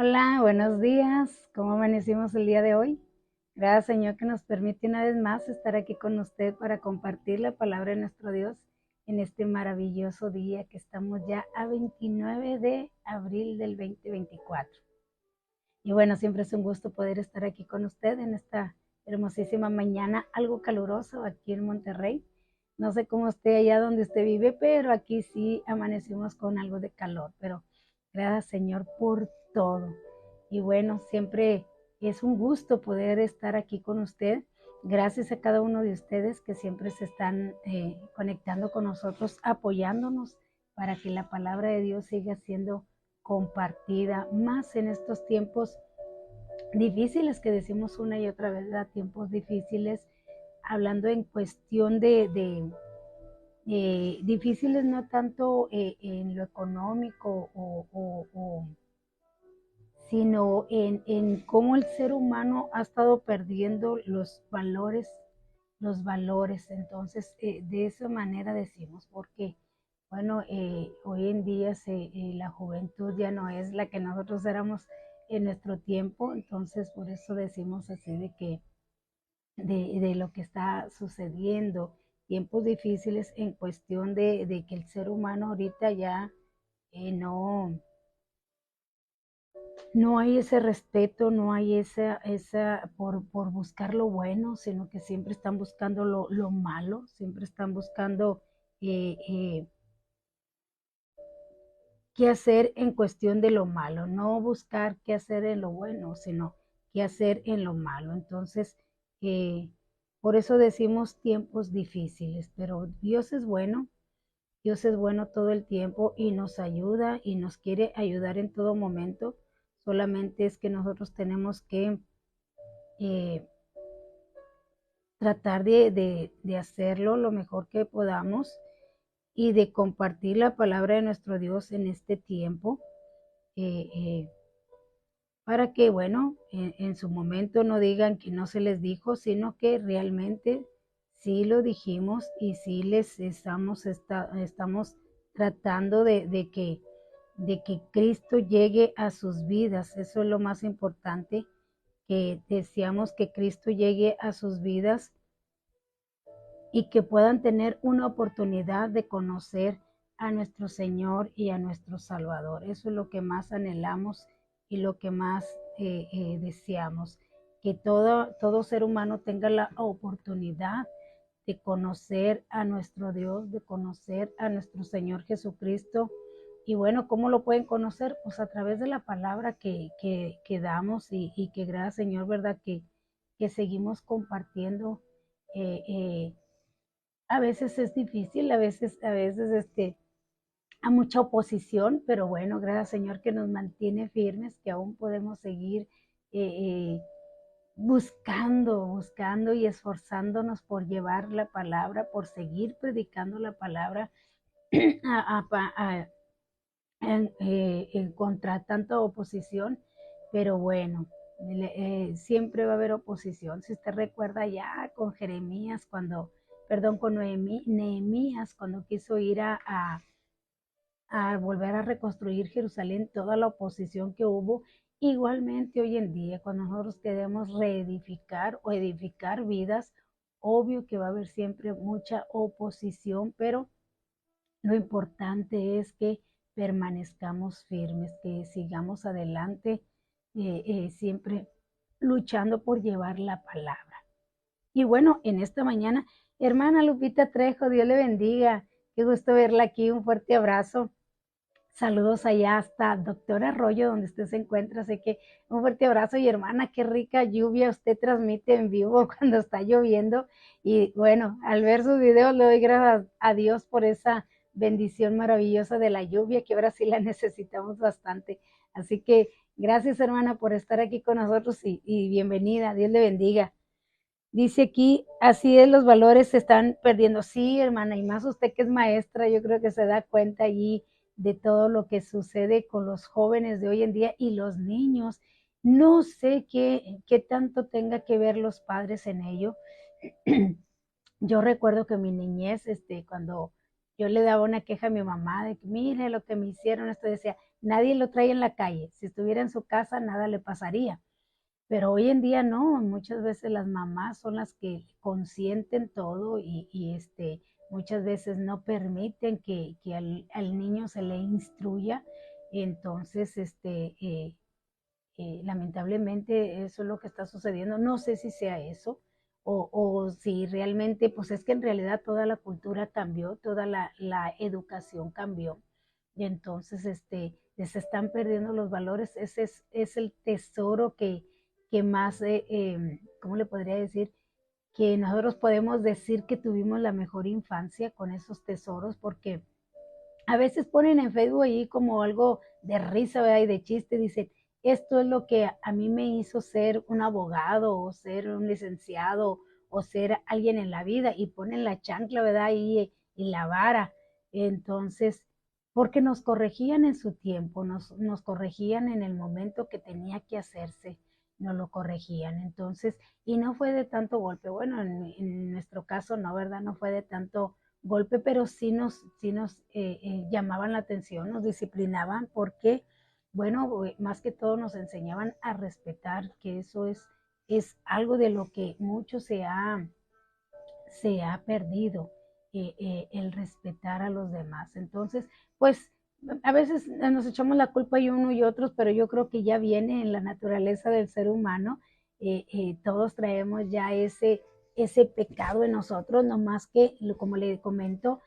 Hola, buenos días. ¿Cómo amanecimos el día de hoy? Gracias, Señor, que nos permite una vez más estar aquí con usted para compartir la palabra de nuestro Dios en este maravilloso día que estamos ya a 29 de abril del 2024. Y bueno, siempre es un gusto poder estar aquí con usted en esta hermosísima mañana, algo caluroso aquí en Monterrey. No sé cómo esté allá donde usted vive, pero aquí sí amanecimos con algo de calor. Pero gracias, Señor, por todo. Y bueno, siempre es un gusto poder estar aquí con usted. Gracias a cada uno de ustedes que siempre se están conectando con nosotros, apoyándonos para que la palabra de Dios siga siendo compartida, más en estos tiempos difíciles que decimos una y otra vez, ¿verdad? Tiempos difíciles, hablando en cuestión de difíciles no tanto en lo económico sino en cómo el ser humano ha estado perdiendo los valores. Entonces, de esa manera decimos, porque, bueno, hoy en día la juventud ya no es la que nosotros éramos en nuestro tiempo, entonces por eso decimos así de que de lo que está sucediendo, tiempos difíciles en cuestión de que el ser humano ahorita ya no hay ese respeto, no hay esa por buscar lo bueno, sino que siempre están buscando lo malo, siempre están buscando eh, eh, qué hacer en cuestión de lo malo, no buscar qué hacer en lo bueno, sino qué hacer en lo malo. Entonces, eh, por eso decimos tiempos difíciles, pero Dios es bueno todo el tiempo y nos ayuda y nos quiere ayudar en todo momento. Solamente es que nosotros tenemos que eh, tratar de hacerlo lo mejor que podamos y de compartir la palabra de nuestro Dios en este tiempo, eh, eh, para que, bueno, en su momento no digan que no se les dijo, sino que realmente sí lo dijimos y sí les estamos tratando de que Cristo llegue a sus vidas. Eso es lo más importante, que deseamos que Cristo llegue a sus vidas y que puedan tener una oportunidad de conocer a nuestro Señor y a nuestro Salvador. Eso es lo que más anhelamos y lo que más deseamos, que todo ser humano tenga la oportunidad de conocer a nuestro Dios, de conocer a nuestro Señor Jesucristo. Y bueno, ¿cómo lo pueden conocer? Pues a través de la palabra que damos y que gracias Señor, ¿verdad? Que seguimos compartiendo. eh, eh, a veces es difícil, a veces a mucha oposición, pero bueno, gracias Señor que nos mantiene firmes, que aún podemos seguir eh, buscando y esforzándonos por llevar la palabra, por seguir predicando la palabra a, a, a, en contra tanta oposición, pero bueno, siempre va a haber oposición. Si usted recuerda ya con Jeremías, con Nehemías, cuando quiso ir a volver a reconstruir Jerusalén, toda la oposición que hubo, igualmente hoy en día, cuando nosotros queremos reedificar o edificar vidas, obvio que va a haber siempre mucha oposición, pero lo importante es que permanezcamos firmes, que sigamos adelante, siempre luchando por llevar la palabra. Y bueno, en esta mañana, hermana Lupita Trejo, Dios le bendiga. Qué gusto verla aquí. Un fuerte abrazo. Saludos allá hasta Doctor Arroyo, donde usted se encuentra. Así que un fuerte abrazo y hermana, qué rica lluvia usted transmite en vivo cuando está lloviendo. Y bueno, al ver sus videos le doy gracias a Dios por esa bendición maravillosa de la lluvia, que ahora sí la necesitamos bastante. Así que gracias hermana por estar aquí con nosotros y bienvenida. Dios le bendiga. Dice aquí, así es, los valores se están perdiendo. Sí, hermana, y más usted que es maestra, yo creo que se da cuenta allí de todo lo que sucede con los jóvenes de hoy en día y los niños. No sé qué tanto tenga que ver los padres en ello. Yo recuerdo que mi niñez, cuando yo le daba una queja a mi mamá de que mire lo que me hicieron, esto decía, nadie lo trae en la calle. Si estuviera en su casa, nada le pasaría. Pero hoy en día no, muchas veces las mamás son las que consienten todo y muchas veces no permiten que al niño se le instruya. Entonces, lamentablemente eso es lo que está sucediendo. No sé si sea eso o si realmente, pues es que en realidad toda la cultura cambió, toda la educación cambió. Y entonces se están perdiendo los valores. Ese es el tesoro que más, ¿cómo le podría decir? Que nosotros podemos decir que tuvimos la mejor infancia con esos tesoros, porque a veces ponen en Facebook ahí como algo de risa, ¿verdad? Y de chiste, dicen, esto es lo que a mí me hizo ser un abogado o ser un licenciado o ser alguien en la vida, y ponen la chancla, ¿verdad? Y la vara. Entonces, porque nos corregían en su tiempo, nos corregían en el momento que tenía que hacerse, nos lo corregían. Entonces, y no fue de tanto golpe. Bueno, en nuestro caso no, ¿verdad? No fue de tanto golpe, pero sí nos llamaban la atención, nos disciplinaban porque, bueno, más que todo nos enseñaban a respetar, que eso es algo de lo que mucho se ha perdido, el respetar a los demás. Entonces, pues a veces nos echamos la culpa y uno y otros, pero yo creo que ya viene en la naturaleza del ser humano. Todos traemos ya ese pecado en nosotros, no más que, como le comento,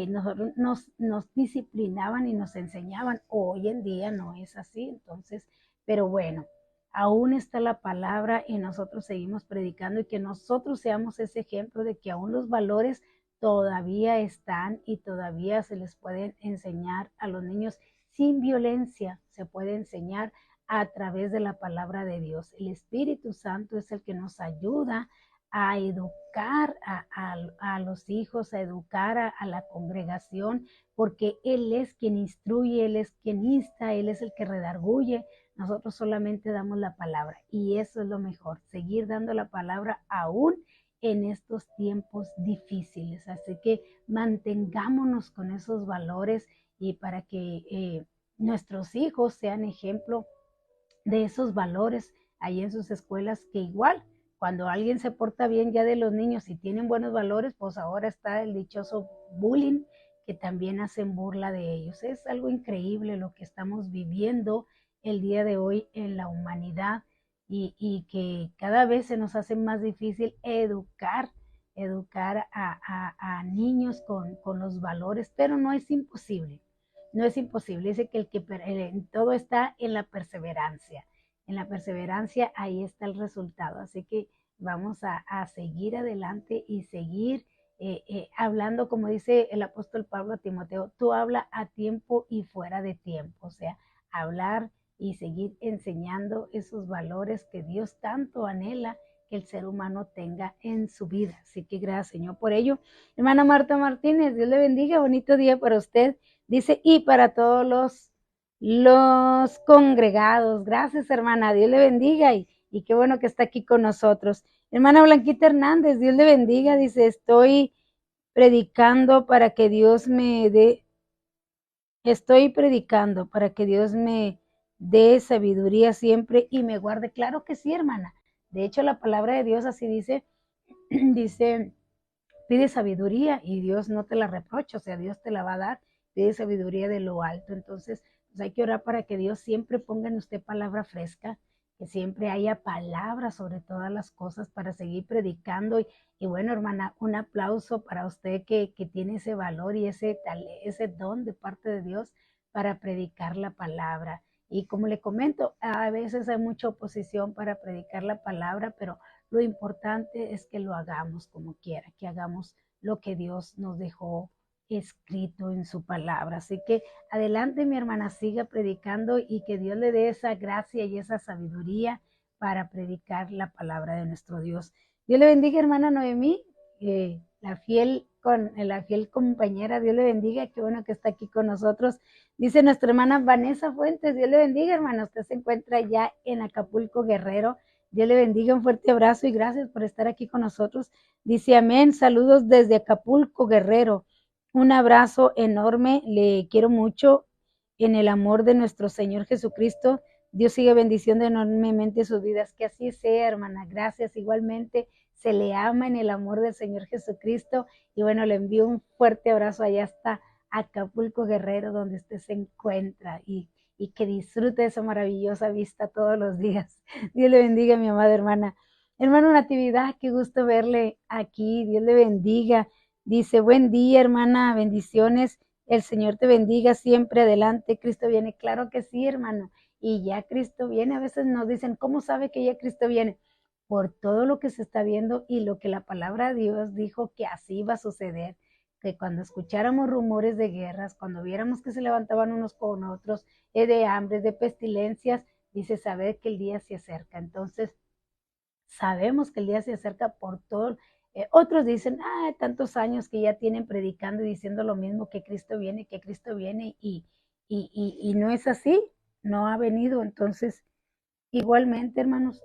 nosotros nos disciplinaban y nos enseñaban. Hoy en día no es así, entonces, pero bueno, aún está la palabra y nosotros seguimos predicando, y que nosotros seamos ese ejemplo de que aún los valores todavía están y todavía se les pueden enseñar a los niños sin violencia. Se puede enseñar a través de la palabra de Dios. El Espíritu Santo es el que nos ayuda a educar a los hijos, a educar a la congregación, porque Él es quien instruye, Él es quien insta, Él es el que redarguye. Nosotros solamente damos la palabra, y eso es lo mejor, seguir dando la palabra aún en estos tiempos difíciles. Así que mantengámonos con esos valores, y para que nuestros hijos sean ejemplo de esos valores ahí en sus escuelas, que igual cuando alguien se porta bien ya de los niños y tienen buenos valores, pues ahora está el dichoso bullying, que también hacen burla de ellos. Es algo increíble lo que estamos viviendo el día de hoy en la humanidad, y que cada vez se nos hace más difícil educar a niños con los valores, pero no es imposible. No es imposible. Dice que todo está en la perseverancia. En la perseverancia ahí está el resultado. Así que vamos a seguir adelante y seguir hablando, como dice el apóstol Pablo a Timoteo, tú habla a tiempo y fuera de tiempo. O sea, hablar y seguir enseñando esos valores que Dios tanto anhela que el ser humano tenga en su vida. Así que gracias, Señor, por ello. Hermana Marta Martínez, Dios le bendiga, bonito día para usted. Dice, y para todos los congregados. Gracias, hermana, Dios le bendiga, y qué bueno que está aquí con nosotros. Hermana Blanquita Hernández, Dios le bendiga, dice, estoy predicando para que Dios me dé sabiduría siempre y me guarde. Claro que sí, hermana. De hecho, la palabra de Dios así dice, dice, pide sabiduría y Dios no te la reprocha, o sea, Dios te la va a dar. Pide sabiduría de lo alto. Entonces, pues hay que orar para que Dios siempre ponga en usted palabra fresca, que siempre haya palabra sobre todas las cosas para seguir predicando. Y bueno, hermana, un aplauso para usted que tiene ese valor y ese don de parte de Dios para predicar la palabra. Y como le comento, a veces hay mucha oposición para predicar la palabra, pero lo importante es que lo hagamos como quiera, que hagamos lo que Dios nos dejó escrito en su palabra. Así que adelante, mi hermana, siga predicando, y que Dios le dé esa gracia y esa sabiduría para predicar la palabra de nuestro Dios. Dios le bendiga, hermana Noemí, la fiel compañera. Dios le bendiga, qué bueno que está aquí con nosotros. Dice nuestra hermana Vanessa Fuentes, Dios le bendiga, hermana, usted se encuentra ya en Acapulco, Guerrero. Dios le bendiga, un fuerte abrazo y gracias por estar aquí con nosotros. Dice amén, saludos desde Acapulco, Guerrero. Un abrazo enorme, le quiero mucho. en el amor de nuestro Señor Jesucristo. Dios sigue bendiciendo enormemente sus vidas. Que así sea, hermana. Gracias. Igualmente se le ama en el amor del Señor Jesucristo. Y bueno, le envío un fuerte abrazo allá hasta Acapulco, Guerrero, donde usted se encuentra. Y que disfrute esa maravillosa vista todos los días. Dios le bendiga, mi amada hermana. Hermano Natividad, qué gusto verle aquí. Dios le bendiga. Dice, buen día, hermana, bendiciones. El Señor te bendiga siempre, adelante. Cristo viene. Claro que sí, hermano. Y ya Cristo viene. A veces nos dicen, ¿cómo sabe que ya Cristo viene? Por todo lo que se está viendo y lo que la palabra de Dios dijo que así iba a suceder. Que cuando escucháramos rumores de guerras, cuando viéramos que se levantaban unos con otros, de hambres, de pestilencias, dice saber que el día se acerca. Entonces, sabemos que el día se acerca por todo. Otros dicen, tantos años que ya tienen predicando y diciendo lo mismo, que Cristo viene, y no es así, no ha venido. Entonces, igualmente, hermanos,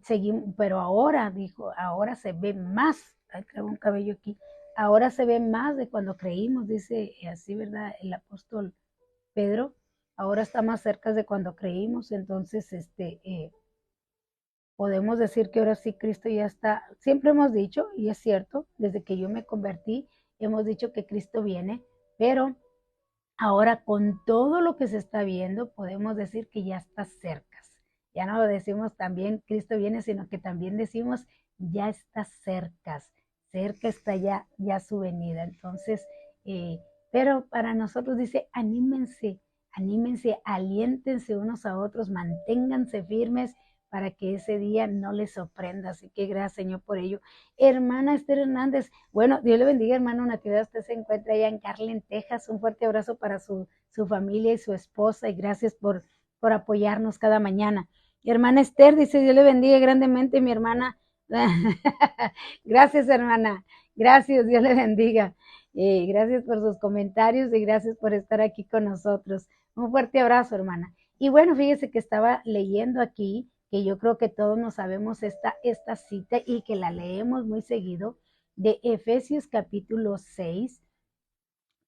seguimos, pero ahora, dijo, ahora se ve más, traigo un cabello aquí, ahora se ve más de cuando creímos, dice así, ¿verdad? El apóstol Pedro, ahora está más cerca de cuando creímos. Entonces, podemos decir que ahora sí Cristo ya está. Siempre hemos dicho, y es cierto, desde que yo me convertí, hemos dicho que Cristo viene, pero ahora con todo lo que se está viendo, podemos decir que ya está cerca. Ya no decimos también Cristo viene, sino que también decimos ya está cerca, cerca está ya su venida. Entonces, pero para nosotros dice, anímense, anímense, aliéntense unos a otros, manténganse firmes para que ese día no les sorprenda. Así que gracias, Señor, por ello. Hermana Esther Hernández, bueno, Dios le bendiga, hermano Natividad. Usted se encuentra allá en Garland, Texas. Un fuerte abrazo para su familia y su esposa, y gracias por apoyarnos cada mañana. Hermana Esther dice, Dios le bendiga grandemente, mi hermana. Gracias, hermana. Gracias, Dios le bendiga. Gracias por sus comentarios y gracias por estar aquí con nosotros. Un fuerte abrazo, hermana. Y bueno, fíjese que estaba leyendo aquí, que yo creo que todos nos sabemos esta cita y que la leemos muy seguido, de Efesios capítulo 6,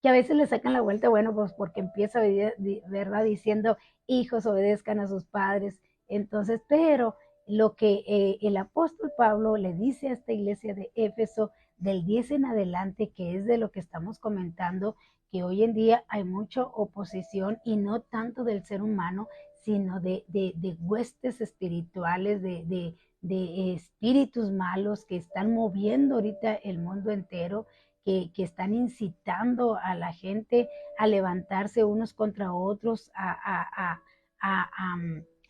que a veces le sacan la vuelta, bueno, pues porque empieza, ¿verdad? Diciendo, hijos obedezcan a sus padres. Entonces, pero lo que el apóstol Pablo le dice a esta iglesia de Éfeso del 10 en adelante, que es de lo que estamos comentando, que hoy en día hay mucha oposición y no tanto del ser humano, sino de huestes espirituales, de espíritus malos que están moviendo ahorita el mundo entero, que están incitando a la gente a levantarse unos contra otros, a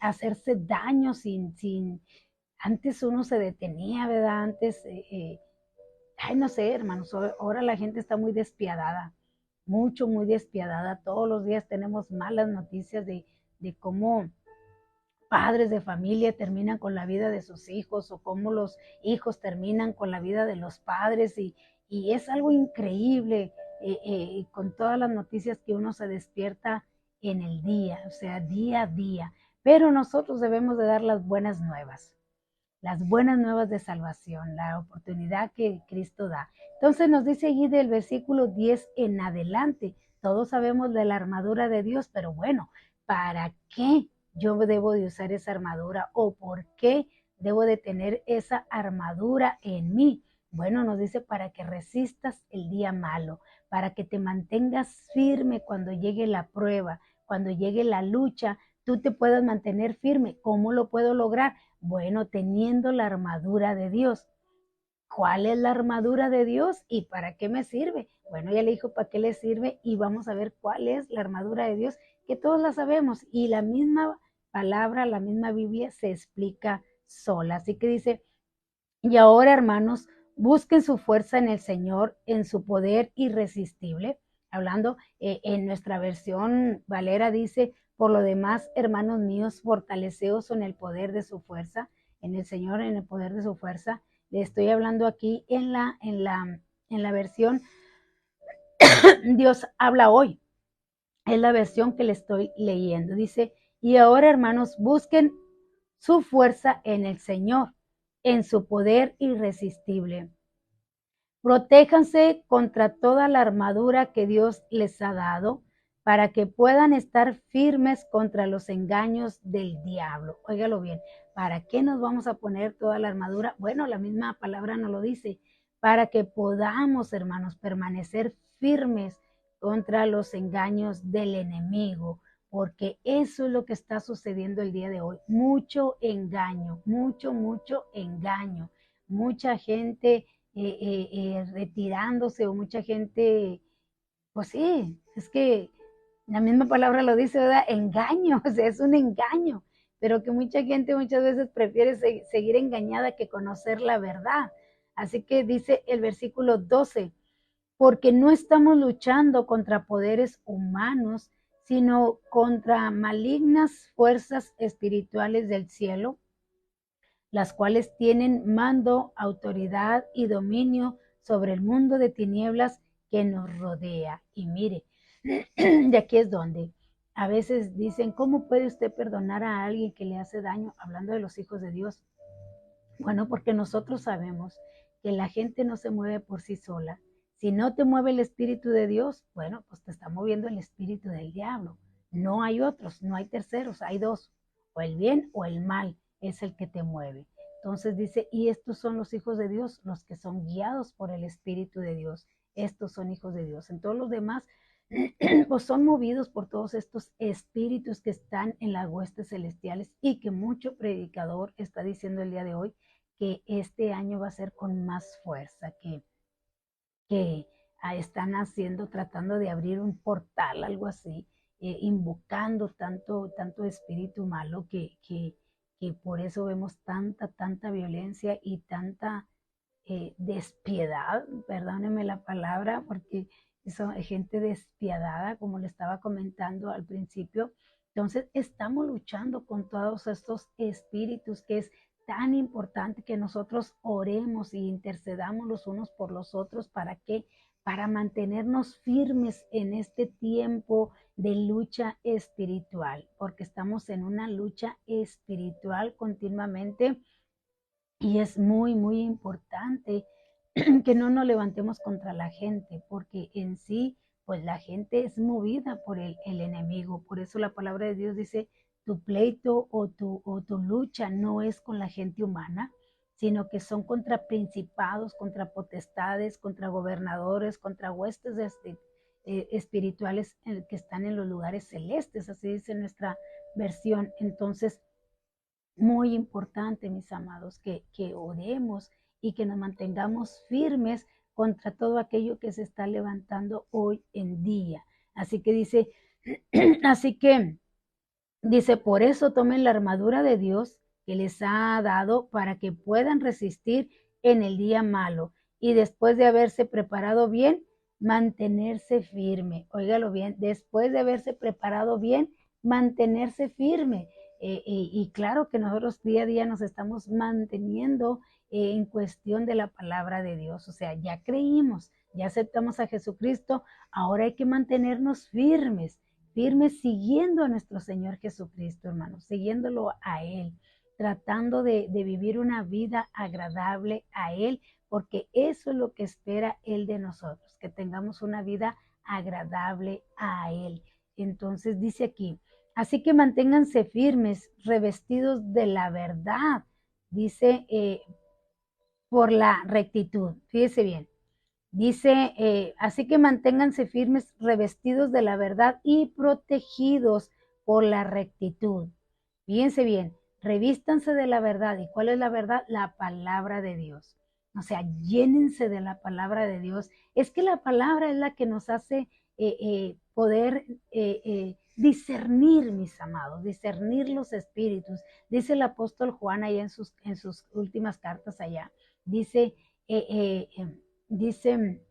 hacerse daño sin, antes uno se detenía, ¿verdad? Antes, no sé, hermanos, ahora la gente está muy despiadada, muy despiadada. Todos los días tenemos malas noticias de cómo padres de familia terminan con la vida de sus hijos, o cómo los hijos terminan con la vida de los padres, y es algo increíble, con todas las noticias que uno se despierta en el día, o sea, día a día. Pero nosotros debemos de dar las buenas nuevas de salvación, la oportunidad que Cristo da. Entonces nos dice allí del versículo 10 en adelante, todos sabemos de la armadura de Dios, pero bueno, ¿para qué yo debo de usar esa armadura, o por qué debo de tener esa armadura en mí? Bueno, nos dice para que resistas el día malo, para que te mantengas firme cuando llegue la prueba, cuando llegue la lucha, tú te puedas mantener firme. ¿Cómo lo puedo lograr? Bueno, teniendo la armadura de Dios. ¿Cuál es la armadura de Dios y para qué me sirve? Bueno, ya le dijo para qué le sirve, y vamos a ver cuál es la armadura de Dios, que todos la sabemos, y la misma palabra, la misma Biblia se explica sola. Así que dice, y ahora, hermanos, busquen su fuerza en el Señor, en su poder irresistible. Hablando, en nuestra versión Valera dice, por lo demás, hermanos míos, fortaleceos en el poder de su fuerza, en el Señor, en el poder de su fuerza. Le estoy hablando aquí en la versión Dios habla hoy. Es la versión que le estoy leyendo. Dice, y ahora, hermanos, busquen su fuerza en el Señor, en su poder irresistible. Protéjanse contra toda la armadura que Dios les ha dado, para que puedan estar firmes contra los engaños del diablo. Óigalo bien, ¿para qué nos vamos a poner toda la armadura? Bueno, la misma palabra nos lo dice, para que podamos, hermanos, permanecer firmes contra los engaños del enemigo, porque eso es lo que está sucediendo el día de hoy. Mucho engaño, mucho engaño. Mucha gente retirándose o mucha gente, pues sí, es que la misma palabra lo dice, ¿verdad? Engaño, o sea, es un engaño, pero que mucha gente muchas veces prefiere seguir engañada que conocer la verdad. Así que dice el versículo 12, porque no estamos luchando contra poderes humanos, sino contra malignas fuerzas espirituales del cielo, las cuales tienen mando, autoridad y dominio sobre el mundo de tinieblas que nos rodea. Y mire, de aquí es donde a veces dicen, ¿cómo puede usted perdonar a alguien que le hace daño? Hablando de los hijos de Dios. Bueno, porque nosotros sabemos que la gente no se mueve por sí sola. Si no te mueve el Espíritu de Dios, bueno, pues te está moviendo el espíritu del diablo. No hay otros, no hay terceros, hay dos. O el bien o el mal es el que te mueve. Entonces dice, y estos son los hijos de Dios, los que son guiados por el Espíritu de Dios. Estos son hijos de Dios. En todos los demás, pues son movidos por todos estos espíritus que están en las huestes celestiales y que mucho predicador está diciendo el día de hoy que este año va a ser con más fuerza, que están haciendo, tratando de abrir un portal, algo así, invocando tanto espíritu malo que por eso vemos tanta violencia y tanta despiedad, perdónenme la palabra, porque son gente despiadada, como le estaba comentando al principio. Entonces, estamos luchando con todos estos espíritus que es tan importante que nosotros oremos y intercedamos los unos por los otros. ¿Para qué? Para mantenernos firmes en este tiempo de lucha espiritual, porque estamos en una lucha espiritual continuamente y es muy importante que no nos levantemos contra la gente, porque en sí, pues la gente es movida por el enemigo. Por eso la palabra de Dios dice, tu pleito o tu lucha no es con la gente humana, sino que son contra principados, contra potestades, contra gobernadores, contra huestes espirituales que están en los lugares celestes, así dice nuestra versión. Entonces, muy importante, mis amados, que oremos y que nos mantengamos firmes contra todo aquello que se está levantando hoy en día. Así que dice, así que dice, por eso tomen la armadura de Dios que les ha dado para que puedan resistir en el día malo y después de haberse preparado bien, mantenerse firme. Óigalo bien, después de haberse preparado bien, mantenerse firme. Y claro que nosotros día a día nos estamos manteniendo en cuestión de la palabra de Dios. O sea, ya creímos, ya aceptamos a Jesucristo, ahora hay que mantenernos firmes siguiendo a nuestro Señor Jesucristo, hermanos, siguiéndolo a Él, tratando de vivir una vida agradable a Él, porque eso es lo que espera Él de nosotros, que tengamos una vida agradable a Él. Entonces dice aquí, así que manténganse firmes, revestidos de la verdad, dice, por la rectitud. Fíjese bien. Dice, así que manténganse firmes, revestidos de la verdad y protegidos por la rectitud. Fíjense bien, revístanse de la verdad. ¿Y cuál es la verdad? La palabra de Dios. O sea, llénense de la palabra de Dios. Es que la palabra es la que nos hace poder discernir, mis amados, discernir los espíritus. Dice el apóstol Juan allá en sus últimas cartas allá. Dice, dice,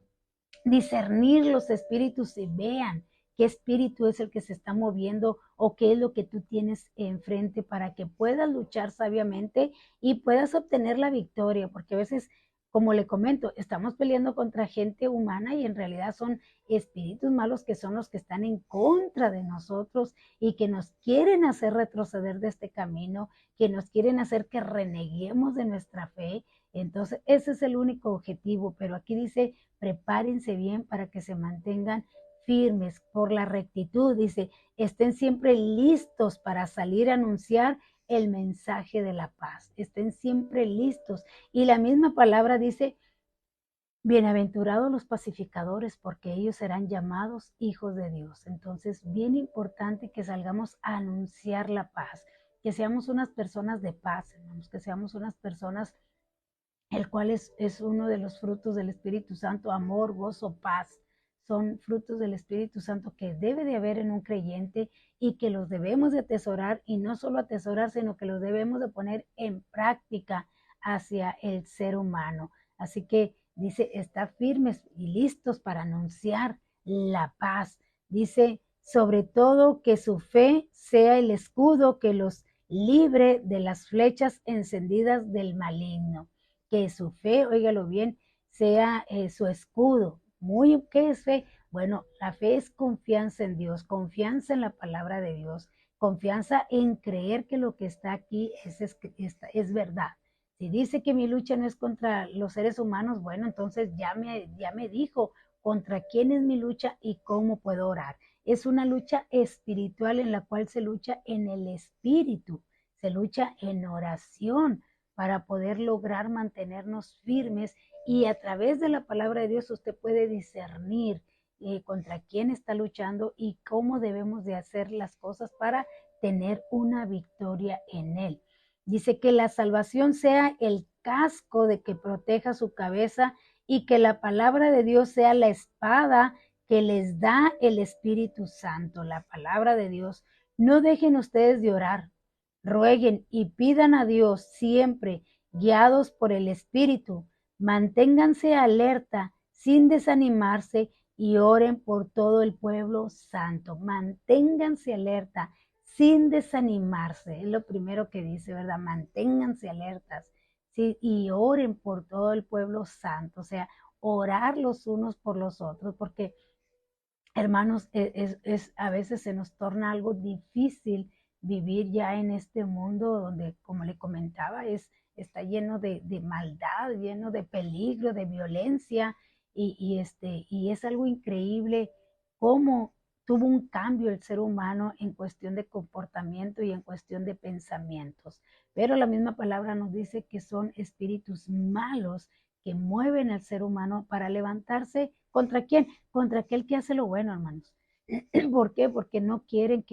discernir los espíritus y vean qué espíritu es el que se está moviendo o qué es lo que tú tienes enfrente para que puedas luchar sabiamente y puedas obtener la victoria, porque a veces, como le comento, estamos peleando contra gente humana y en realidad son espíritus malos que son los que están en contra de nosotros y que nos quieren hacer retroceder de este camino, que nos quieren hacer que reneguemos de nuestra fe. Entonces, ese es el único objetivo, pero aquí dice, prepárense bien para que se mantengan firmes por la rectitud. Dice, estén siempre listos para salir a anunciar el mensaje de la paz. Estén siempre listos. Y la misma palabra dice, bienaventurados los pacificadores, porque ellos serán llamados hijos de Dios. Entonces, bien importante que salgamos a anunciar la paz, que seamos unas personas de paz, hermanos, que seamos unas personas, el cual es uno de los frutos del Espíritu Santo, amor, gozo, paz. Son frutos del Espíritu Santo que debe de haber en un creyente y que los debemos de atesorar, y no solo atesorar, sino que los debemos de poner en práctica hacia el ser humano. Así que dice, estar firmes y listos para anunciar la paz. Dice, sobre todo que su fe sea el escudo que los libre de las flechas encendidas del maligno. Que su fe, óigalo bien, sea su escudo. ¿Qué es fe? Bueno, la fe es confianza en Dios, confianza en la palabra de Dios, confianza en creer que lo que está aquí es verdad. Si dice que mi lucha no es contra los seres humanos, bueno, entonces ya me dijo contra quién es mi lucha y cómo puedo orar. Es una lucha espiritual en la cual se lucha en el espíritu, se lucha en oración para poder lograr mantenernos firmes, y a través de la palabra de Dios usted puede discernir contra quién está luchando y cómo debemos de hacer las cosas para tener una victoria en él. Dice que la salvación sea el casco de que proteja su cabeza y que la palabra de Dios sea la espada que les da el Espíritu Santo, la palabra de Dios. No dejen ustedes de orar, rueguen y pidan a Dios siempre, guiados por el Espíritu. Manténganse alerta sin desanimarse y oren por todo el pueblo santo. Manténganse alerta sin desanimarse. Es lo primero que dice, ¿verdad? Manténganse alertas, ¿sí? Y oren por todo el pueblo santo. O sea, orar los unos por los otros, porque, hermanos, a veces se nos torna algo difícil vivir ya en este mundo donde, como le comentaba, está lleno de maldad, lleno de peligro, de violencia, y es algo increíble cómo tuvo un cambio el ser humano en cuestión de comportamiento y en cuestión de pensamientos. Pero la misma palabra nos dice que son espíritus malos que mueven al ser humano para levantarse. ¿Contra quién? Contra aquel que hace lo bueno, hermanos. ¿Por qué? Porque no quieren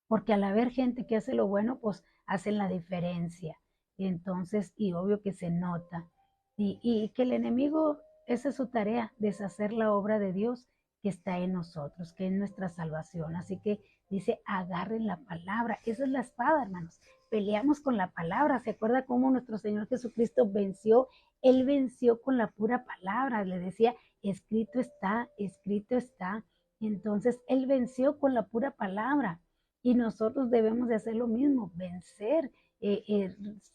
porque al haber gente que hace lo bueno, pues hacen la diferencia. Y entonces, y obvio que se nota. Y que el enemigo, esa es su tarea, deshacer la obra de Dios que está en nosotros, que es nuestra salvación. Así que dice, agarren la palabra. Esa es la espada, hermanos. Peleamos con la palabra. ¿Se acuerda cómo nuestro Señor Jesucristo venció? Él venció con la pura palabra. Le decía, escrito está, escrito está. Entonces, Él venció con la pura palabra. Y nosotros debemos de hacer lo mismo, vencer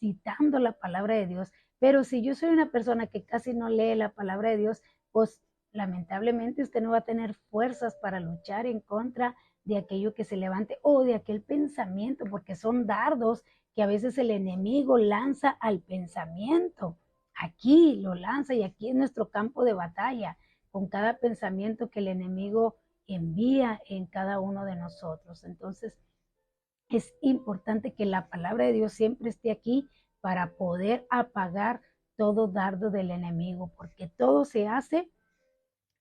citando la palabra de Dios. Pero si yo soy una persona que casi no lee la palabra de Dios, pues lamentablemente usted no va a tener fuerzas para luchar en contra de aquello que se levante o de aquel pensamiento, porque son dardos que a veces el enemigo lanza al pensamiento. Aquí lo lanza y aquí es nuestro campo de batalla, con cada pensamiento que el enemigo envía en cada uno de nosotros. Entonces, es importante que la palabra de Dios siempre esté aquí para poder apagar todo dardo del enemigo, porque todo se hace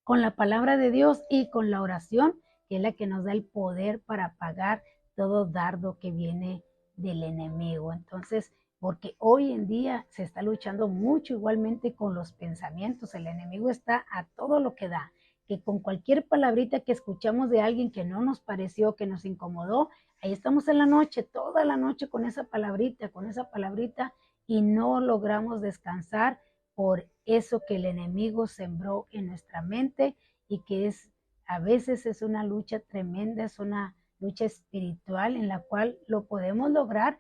con la palabra de Dios y con la oración, que es la que nos da el poder para apagar todo dardo que viene del enemigo. Entonces, porque hoy en día se está luchando mucho igualmente con los pensamientos, el enemigo está a todo lo que da, que con cualquier palabrita que escuchamos de alguien que no nos pareció, que nos incomodó, ahí estamos en la noche, toda la noche con esa palabrita, y no logramos descansar por eso que el enemigo sembró en nuestra mente, y que a veces es una lucha tremenda, es una lucha espiritual en la cual lo podemos lograr,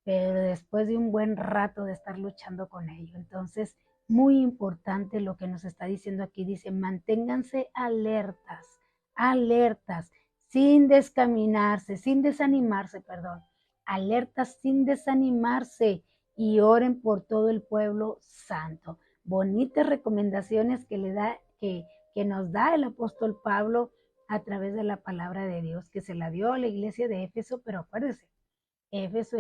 pero después de un buen rato de estar luchando con ello. Entonces, muy importante lo que nos está diciendo aquí, dice, manténganse alertas, alertas, sin desanimarse, perdón, alertas sin desanimarse, y oren por todo el pueblo santo. Bonitas recomendaciones que nos da el apóstol Pablo a través de la palabra de Dios que se la dio a la iglesia de Éfeso, pero acuérdense, Éfeso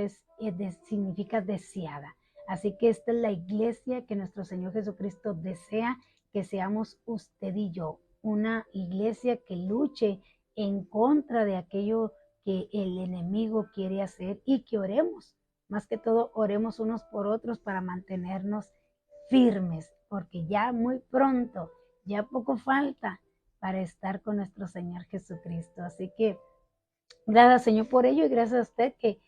significa deseada. Así que esta es la iglesia que nuestro Señor Jesucristo desea que seamos usted y yo, una iglesia que luche en contra de aquello que el enemigo quiere hacer y que oremos. Más que todo, oremos unos por otros para mantenernos firmes, porque ya muy pronto, ya poco falta para estar con nuestro Señor Jesucristo. Así que gracias, Señor, por ello y gracias a usted que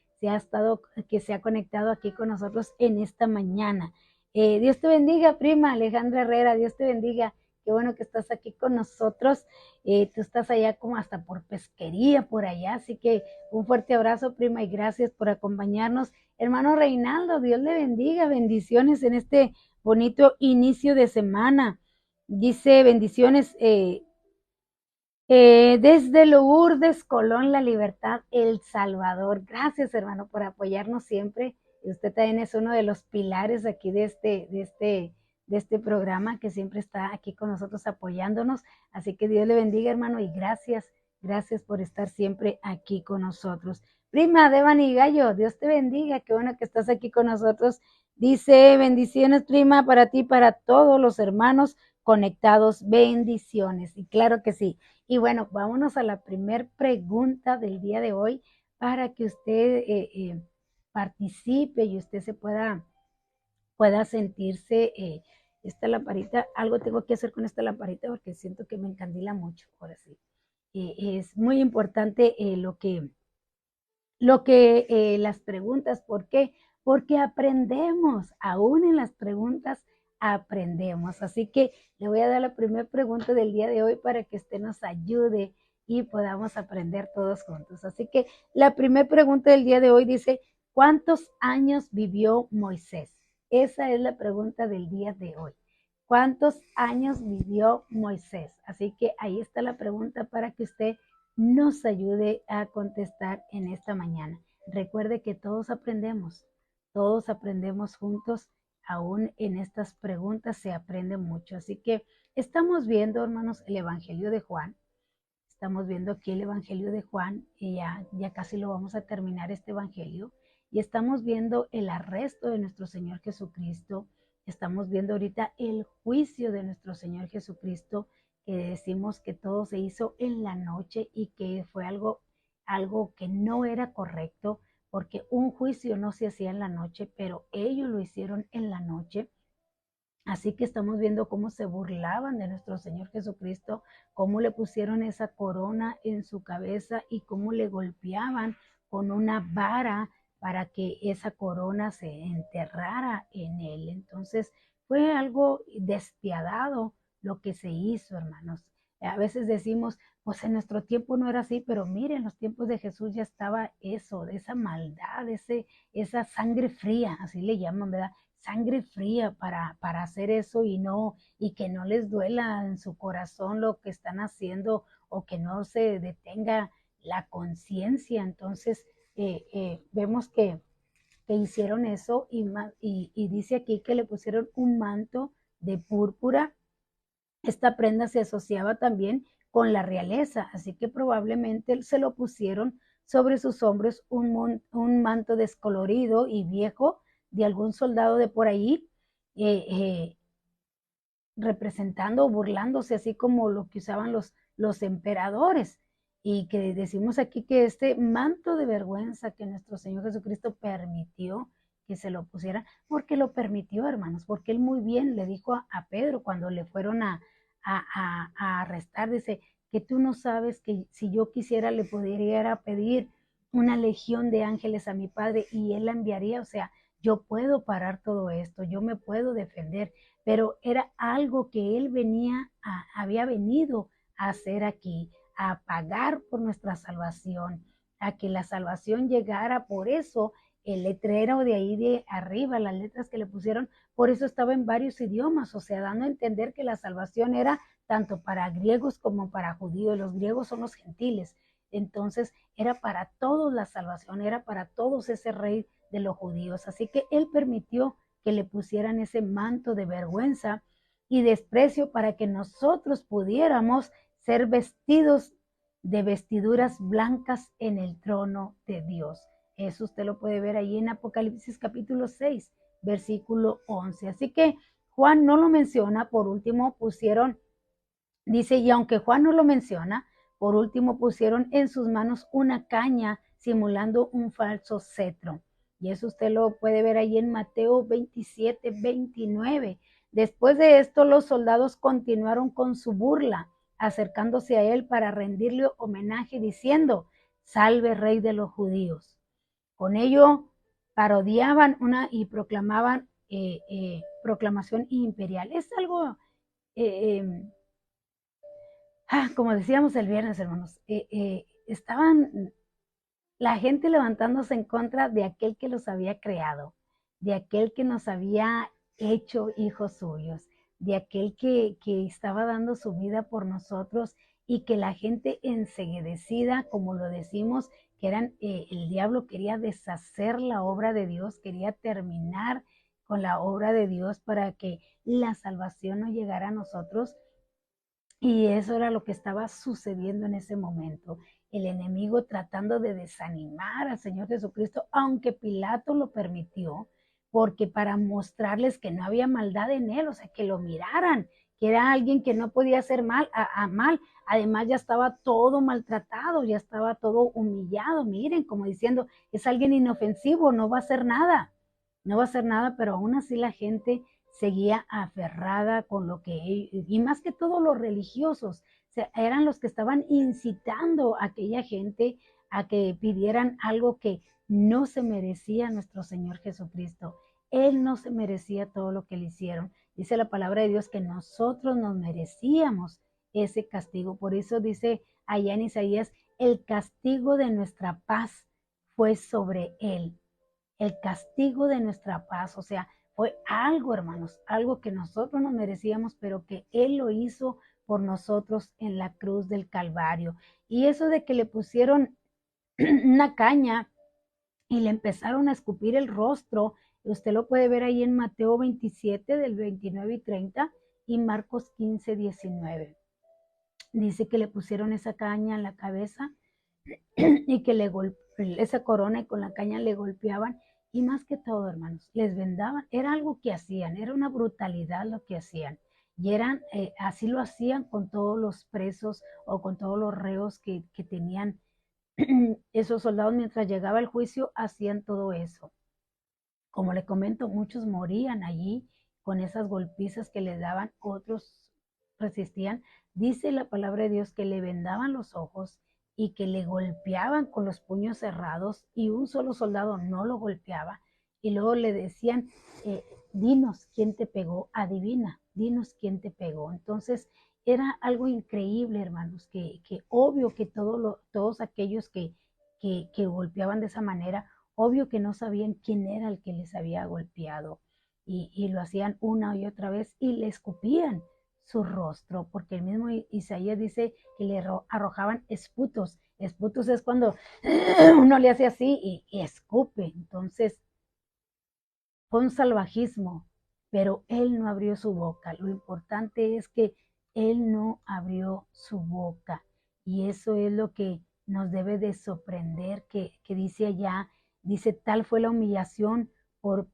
se ha conectado aquí con nosotros en esta mañana. Dios te bendiga, prima Alejandra Herrera, Dios te bendiga. Qué bueno que estás aquí con nosotros. Tú estás allá como hasta por pesquería, por allá. Así que un fuerte abrazo, prima, y gracias por acompañarnos. Hermano Reinaldo, Dios le bendiga. Bendiciones en este bonito inicio de semana. Dice bendiciones. Desde Lourdes, Colón, La Libertad, El Salvador. Gracias, hermano, por apoyarnos siempre. Y usted también es uno de los pilares aquí de este programa que siempre está aquí con nosotros apoyándonos. Así que Dios le bendiga, hermano, y gracias por estar siempre aquí con nosotros. Prima Devani Gallo, Dios te bendiga, qué bueno que estás aquí con nosotros. Dice, bendiciones, prima, para ti, para todos los hermanos conectados, bendiciones. Y claro que sí. Y bueno, vámonos a la primer pregunta del día de hoy para que usted participe y usted se pueda sentirse, esta lamparita, algo tengo que hacer con esta lamparita porque siento que me encandila mucho, ahora sí. Es muy importante las preguntas, ¿por qué? Porque aprendemos, aún en las preguntas aprendemos. Así que le voy a dar la primera pregunta del día de hoy para que usted nos ayude y podamos aprender todos juntos. Así que la primera pregunta del día de hoy dice, ¿cuántos años vivió Moisés? Esa es la pregunta del día de hoy. ¿Cuántos años vivió Moisés? Así que ahí está la pregunta para que usted nos ayude a contestar en esta mañana. Recuerde que todos aprendemos juntos, aún en estas preguntas se aprende mucho. Así que estamos viendo, hermanos, el Evangelio de Juan. Estamos viendo aquí el Evangelio de Juan y ya casi lo vamos a terminar este Evangelio. Y estamos viendo el arresto de nuestro Señor Jesucristo. Estamos viendo ahorita el juicio de nuestro Señor Jesucristo, que decimos que todo se hizo en la noche y que fue algo que no era correcto, porque un juicio no se hacía en la noche, pero ellos lo hicieron en la noche. Así que estamos viendo cómo se burlaban de nuestro Señor Jesucristo, cómo le pusieron esa corona en su cabeza y cómo le golpeaban con una vara para que esa corona se enterrara en él. Entonces fue algo despiadado lo que se hizo, hermanos. A veces decimos, pues en nuestro tiempo no era así, pero miren, en los tiempos de Jesús ya estaba eso, de esa maldad, esa sangre fría, así le llaman, ¿verdad? Sangre fría para hacer eso y que no les duela en su corazón lo que están haciendo o que no se detenga la conciencia. Entonces vemos que hicieron eso y dice aquí que le pusieron un manto de púrpura. Esta prenda se asociaba también con la realeza, así que probablemente se lo pusieron sobre sus hombros un manto descolorido y viejo de algún soldado de por ahí, representando o burlándose, así como lo que usaban los emperadores. Y que decimos aquí que este manto de vergüenza que nuestro Señor Jesucristo permitió que se lo pusiera, porque lo permitió, hermanos, porque él muy bien le dijo a Pedro cuando le fueron a arrestar, dice, que tú no sabes que si yo quisiera le pudiera pedir una legión de ángeles a mi Padre y él la enviaría, o sea, yo puedo parar todo esto, yo me puedo defender, pero era algo que él había venido a hacer aquí, a pagar por nuestra salvación, a que la salvación llegara. Por eso el letrero de ahí de arriba, las letras que le pusieron, por eso estaba en varios idiomas, o sea, dando a entender que la salvación era tanto para griegos como para judíos. Los griegos son los gentiles, entonces era para todos la salvación, era para todos ese rey de los judíos. Así que él permitió que le pusieran ese manto de vergüenza y desprecio para que nosotros pudiéramos ser vestidos de vestiduras blancas en el trono de Dios. Eso usted lo puede ver ahí en Apocalipsis capítulo 6, versículo 11. Así que Juan no lo menciona, por último pusieron, dice, y aunque Juan no lo menciona, por último pusieron en sus manos una caña simulando un falso cetro. Y eso usted lo puede ver ahí en Mateo 27, 29. Después de esto, los soldados continuaron con su burla, acercándose a él para rendirle homenaje, diciendo, salve rey de los judíos. Con ello parodiaban y proclamaban proclamación imperial. Es algo, como decíamos el viernes, hermanos, estaban la gente levantándose en contra de aquel que los había creado, de aquel que nos había hecho hijos suyos, de aquel que estaba dando su vida por nosotros y que la gente enseguecida, como lo decimos, que el diablo quería deshacer la obra de Dios, quería terminar con la obra de Dios para que la salvación no llegara a nosotros. Y eso era lo que estaba sucediendo en ese momento. El enemigo tratando de desanimar al Señor Jesucristo, aunque Pilato lo permitió, porque para mostrarles que no había maldad en él, o sea, que lo miraran, que era alguien que no podía hacer mal, mal. Además ya estaba todo maltratado, ya estaba todo humillado. Miren, como diciendo, es alguien inofensivo, no va a hacer nada, no va a hacer nada, pero aún así la gente seguía aferrada con lo que, y más que todo los religiosos, o sea, eran los que estaban incitando a aquella gente a que pidieran algo que no se merecía nuestro Señor Jesucristo. Él no se merecía todo lo que le hicieron. Dice la palabra de Dios que nosotros nos merecíamos ese castigo. Por eso dice allá en Isaías, el castigo de nuestra paz fue sobre él. El castigo de nuestra paz, o sea, fue algo, hermanos, algo que nosotros nos merecíamos, pero que Él lo hizo por nosotros en la cruz del Calvario. Y eso de que le pusieron una caña y le empezaron a escupir el rostro, usted lo puede ver ahí en Mateo 27 del 29 y 30 y Marcos 15, 19. Dice que le pusieron esa caña en la cabeza y que esa corona y con la caña le golpeaban y más que todo, hermanos, les vendaban, era algo que hacían, era una brutalidad lo que hacían y así lo hacían con todos los presos o con todos los reos que tenían esos soldados mientras llegaba el juicio, hacían todo eso. Como le comento, muchos morían allí con esas golpizas que les daban, otros resistían. Dice la palabra de Dios que le vendaban los ojos y que le golpeaban con los puños cerrados y un solo soldado no lo golpeaba. Y luego le decían, dinos quién te pegó, adivina, dinos quién te pegó. Entonces era algo increíble, hermanos, que obvio que todos aquellos que golpeaban de esa manera, obvio que no sabían quién era el que les había golpeado y lo hacían una y otra vez y le escupían su rostro, porque el mismo Isaías dice que le arrojaban esputos. Esputos es cuando uno le hace así y escupe. Entonces fue un salvajismo, pero él no abrió su boca. Lo importante es que él no abrió su boca y eso es lo que nos debe de sorprender, que dice allá, dice, tal fue la humillación por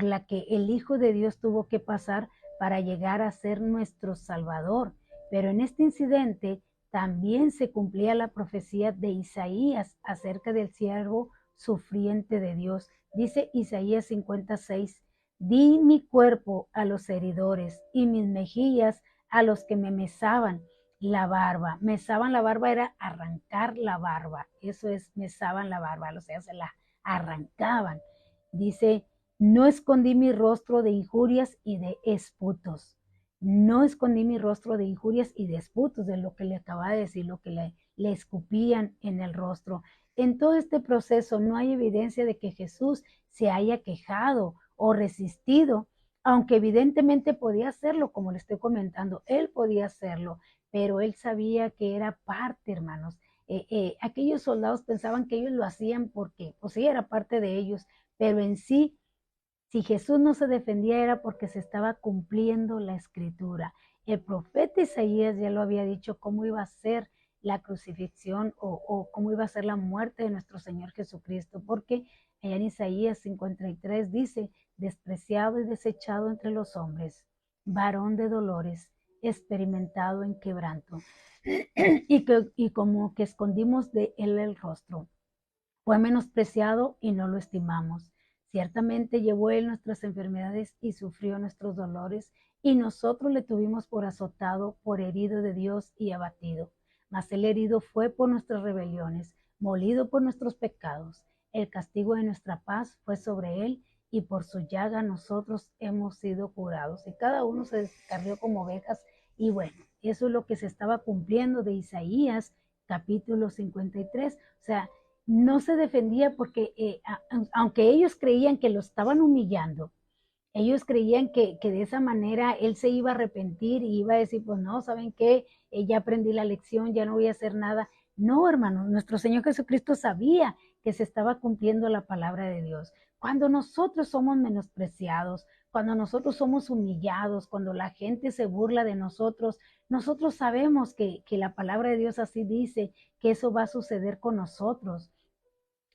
la que el Hijo de Dios tuvo que pasar para llegar a ser nuestro Salvador. Pero en este incidente también se cumplía la profecía de Isaías acerca del siervo sufriente de Dios. Dice Isaías 56, di mi cuerpo a los heridores y mis mejillas a los que me mesaban la barba. Mesaban la barba era arrancar la barba. Eso es, mesaban la barba, o sea, se la arrancaban. Dice, no escondí mi rostro de injurias y de esputos. No escondí mi rostro de injurias y de esputos, de lo que le acababa de decir, lo que le escupían en el rostro. En todo este proceso no hay evidencia de que Jesús se haya quejado o resistido, aunque evidentemente podía hacerlo, como le estoy comentando, él podía hacerlo, pero él sabía que era parte, hermanos. Aquellos soldados pensaban que ellos lo hacían porque, pues sí, era parte de ellos, pero en sí, si Jesús no se defendía era porque se estaba cumpliendo la escritura. El profeta Isaías ya lo había dicho cómo iba a ser la crucifixión o cómo iba a ser la muerte de nuestro Señor Jesucristo, porque allá en Isaías 53 dice, despreciado y desechado entre los hombres, varón de dolores, experimentado en quebranto, y como que escondimos de él el rostro. Fue menospreciado y no lo estimamos. Ciertamente llevó él nuestras enfermedades y sufrió nuestros dolores, y nosotros le tuvimos por azotado, por herido de Dios y abatido. Mas el herido fue por nuestras rebeliones, molido por nuestros pecados. El castigo de nuestra paz fue sobre él, y por su llaga nosotros hemos sido curados. Y cada uno se descarrió como ovejas. Y bueno, eso es lo que se estaba cumpliendo de Isaías capítulo 53. O sea, no se defendía porque aunque ellos creían que lo estaban humillando, ellos creían que de esa manera él se iba a arrepentir y iba a decir, pues no, ¿saben qué? Ya aprendí la lección, ya no voy a hacer nada. No, hermanos, nuestro Señor Jesucristo sabía que se estaba cumpliendo la palabra de Dios. Cuando nosotros somos menospreciados, cuando nosotros somos humillados, cuando la gente se burla de nosotros, nosotros sabemos que la palabra de Dios así dice, que eso va a suceder con nosotros.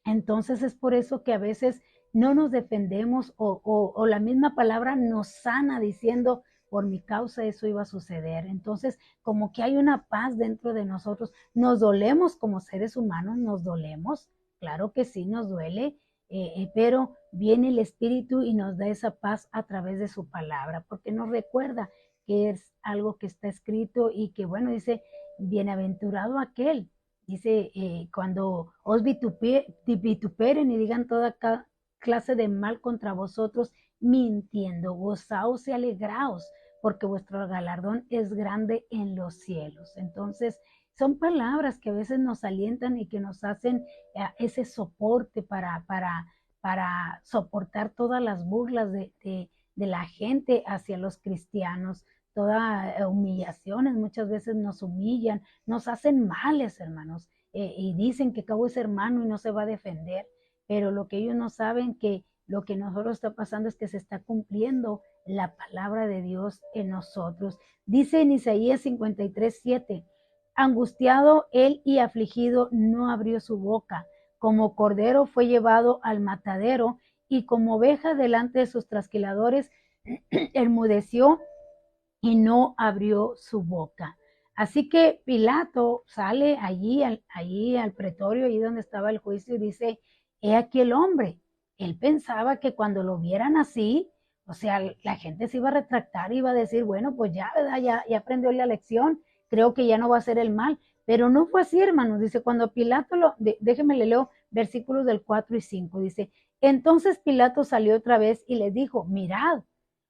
Entonces es por eso que a veces no nos defendemos o la misma palabra nos sana diciendo, por mi causa eso iba a suceder. Entonces, como que hay una paz dentro de nosotros. Nos dolemos como seres humanos, nos dolemos. Claro que sí, nos duele, pero viene el Espíritu y nos da esa paz a través de su palabra, porque nos recuerda que es algo que está escrito y que, bueno, dice, bienaventurado aquel. Dice, cuando os vituperen y digan toda clase de mal contra vosotros, mintiendo, gozaos y alegraos, porque vuestro galardón es grande en los cielos. Entonces, son palabras que a veces nos alientan y que nos hacen ese soporte para soportar todas las burlas de la gente hacia los cristianos, todas humillaciones, muchas veces nos humillan, nos hacen males, hermanos, y dicen que Cabo es hermano y no se va a defender, pero lo que ellos no saben que lo que nosotros está pasando es que se está cumpliendo la palabra de Dios en nosotros. Dice en Isaías 53:7, angustiado él y afligido no abrió su boca, como cordero fue llevado al matadero y como oveja delante de sus trasquiladores enmudeció y no abrió su boca. Así que Pilato sale allí al pretorio, allí donde estaba el juicio, y dice, he aquí el hombre. Él pensaba que cuando lo vieran así, o sea, la gente se iba a retractar, iba a decir, bueno, pues ya, ¿verdad? Ya aprendió la lección, creo que ya no va a hacer el mal. Pero no fue así, hermanos. Dice, cuando Pilato déjenme le leo versículos del 4 y 5, dice, entonces Pilato salió otra vez y les dijo, mirad,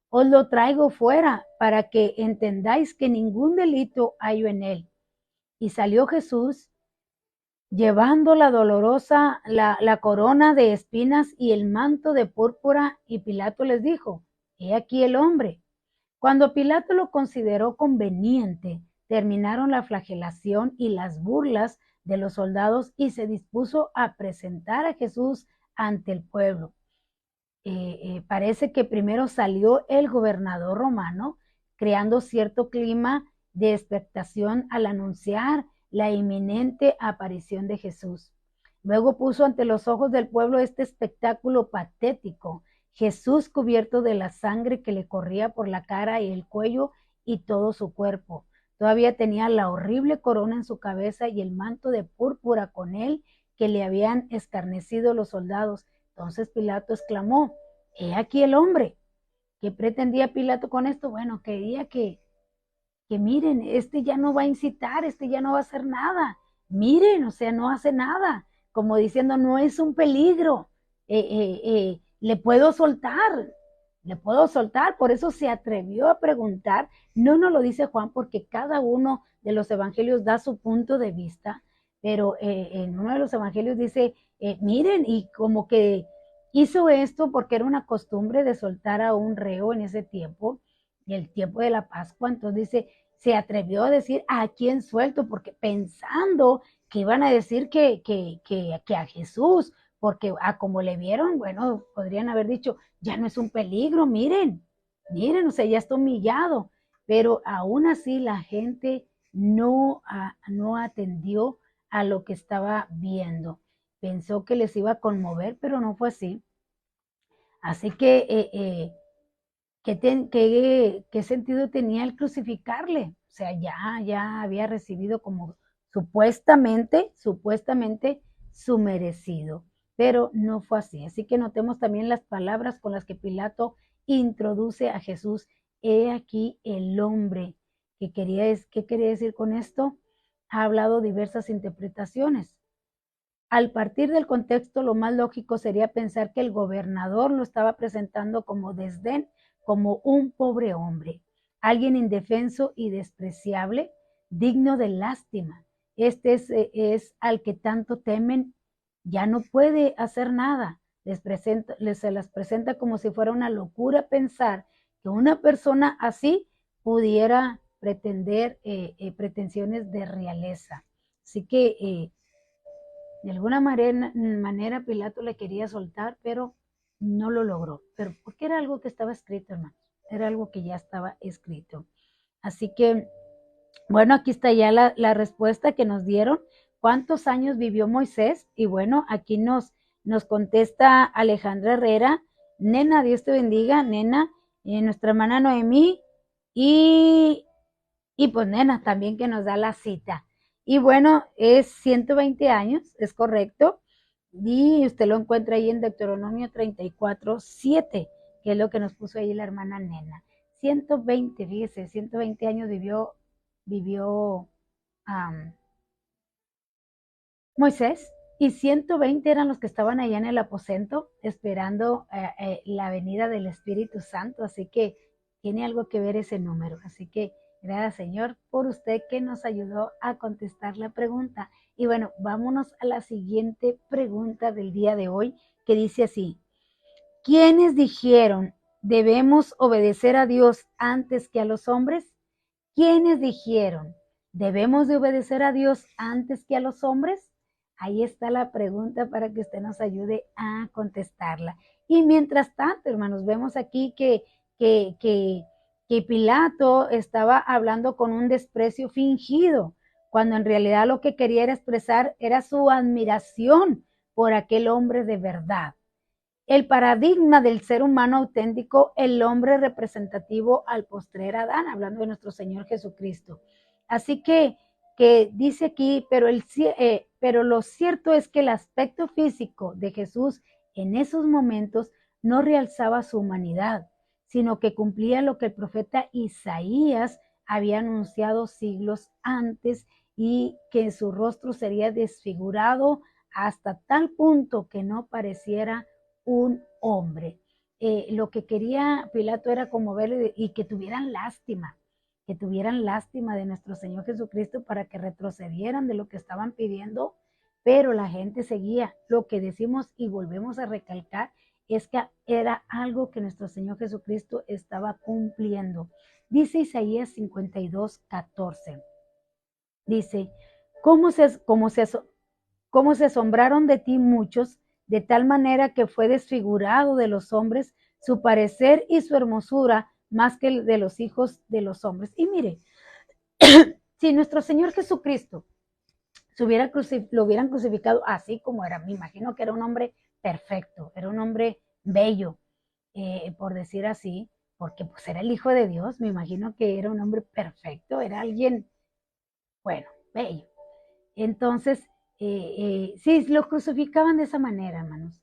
os lo traigo fuera para que entendáis que ningún delito hallo en él. Y salió Jesús llevando la dolorosa, la corona de espinas y el manto de púrpura, y Pilato les dijo, he aquí el hombre. Cuando Pilato lo consideró conveniente, terminaron la flagelación y las burlas de los soldados y se dispuso a presentar a Jesús ante el pueblo. Parece que primero salió el gobernador romano, creando cierto clima de expectación al anunciar la inminente aparición de Jesús. Luego puso ante los ojos del pueblo este espectáculo patético, Jesús cubierto de la sangre que le corría por la cara y el cuello y todo su cuerpo. Todavía tenía la horrible corona en su cabeza y el manto de púrpura con él que le habían escarnecido los soldados. Entonces Pilato exclamó, he aquí el hombre. ¿Qué pretendía Pilato con esto? Bueno, quería que miren, este ya no va a incitar, este ya no va a hacer nada. Miren, o sea, no hace nada. Como diciendo, no es un peligro. Le puedo soltar, le puedo soltar. Por eso se atrevió a preguntar. No nos lo dice Juan porque cada uno de los evangelios da su punto de vista, pero en uno de los evangelios dice, miren, y como que hizo esto porque era una costumbre de soltar a un reo en ese tiempo, y el tiempo de la Pascua. Entonces dice, se atrevió a decir a quién suelto, porque pensando que iban a decir que a Jesús, porque a como le vieron, bueno, podrían haber dicho, ya no es un peligro, miren, o sea, ya está humillado, pero aún así la gente no atendió a lo que estaba viendo. Pensó que les iba a conmover, pero no fue así. Así que, ¿qué sentido tenía el crucificarle? O sea, ya había recibido como supuestamente su merecido, pero no fue así. Así que notemos también las palabras con las que Pilato introduce a Jesús. He aquí el hombre. ¿Qué quería decir con esto? Ha hablado diversas interpretaciones. Al partir del contexto, lo más lógico sería pensar que el gobernador lo estaba presentando como desdén, como un pobre hombre, alguien indefenso y despreciable, digno de lástima. Este es al que tanto temen, ya no puede hacer nada. Se las presenta como si fuera una locura pensar que una persona así pudiera pretender pretensiones de realeza. Así que de alguna manera Pilato le quería soltar, pero no lo logró. Pero porque era algo que estaba escrito, hermanos. Era algo que ya estaba escrito. Así que, bueno, aquí está ya la respuesta que nos dieron. ¿Cuántos años vivió Moisés? Y bueno, aquí nos contesta Alejandra Herrera. Nena, Dios te bendiga, nena. Nuestra hermana Noemí. Y pues nena, también que nos da la cita. Y bueno, es 120 años, es correcto. Y usted lo encuentra ahí en Deuteronomio 34:7, que es lo que nos puso ahí la hermana Nena. 120, fíjese, 120 años vivió Moisés, y 120 eran los que estaban allá en el aposento esperando la venida del Espíritu Santo. Así que tiene algo que ver ese número. Así que gracias, Señor, por usted que nos ayudó a contestar la pregunta. Y bueno, vámonos a la siguiente pregunta del día de hoy, que dice así: ¿quiénes dijeron debemos obedecer a Dios antes que a los hombres? ¿Quiénes dijeron debemos de obedecer a Dios antes que a los hombres? Ahí está la pregunta para que usted nos ayude a contestarla. Y mientras tanto, hermanos, vemos aquí que Pilato estaba hablando con un desprecio fingido, cuando en realidad lo que quería era expresar era su admiración por aquel hombre de verdad. El paradigma del ser humano auténtico, el hombre representativo al postrer Adán, hablando de nuestro Señor Jesucristo. Así que dice aquí, pero lo cierto es que el aspecto físico de Jesús en esos momentos no realzaba su humanidad, sino que cumplía lo que el profeta Isaías había anunciado siglos antes, y que su rostro sería desfigurado hasta tal punto que no pareciera un hombre. Lo que quería Pilato era como verle y que tuvieran lástima de nuestro Señor Jesucristo para que retrocedieran de lo que estaban pidiendo, pero la gente seguía. Lo que decimos y volvemos a recalcar es que era algo que nuestro Señor Jesucristo estaba cumpliendo. Dice Isaías 52:14. Dice, ¿cómo se asombraron de ti muchos, de tal manera que fue desfigurado de los hombres su parecer y su hermosura más que el de los hijos de los hombres? Y mire, si nuestro Señor Jesucristo lo hubieran crucificado así como era, me imagino que era un hombre perfecto, era un hombre bello, por decir así, porque pues era el Hijo de Dios, me imagino que era un hombre perfecto, era alguien, bueno, bello. Entonces, sí, lo crucificaban de esa manera, hermanos.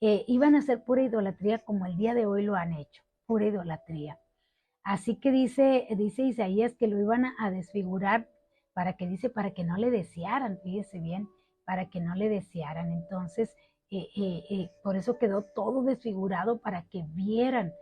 Iban a hacer pura idolatría como el día de hoy lo han hecho, pura idolatría. Así que dice Isaías que lo iban a desfigurar para que no le desearan, fíjese bien, para que no le desearan. Entonces, por eso quedó todo desfigurado para que vieran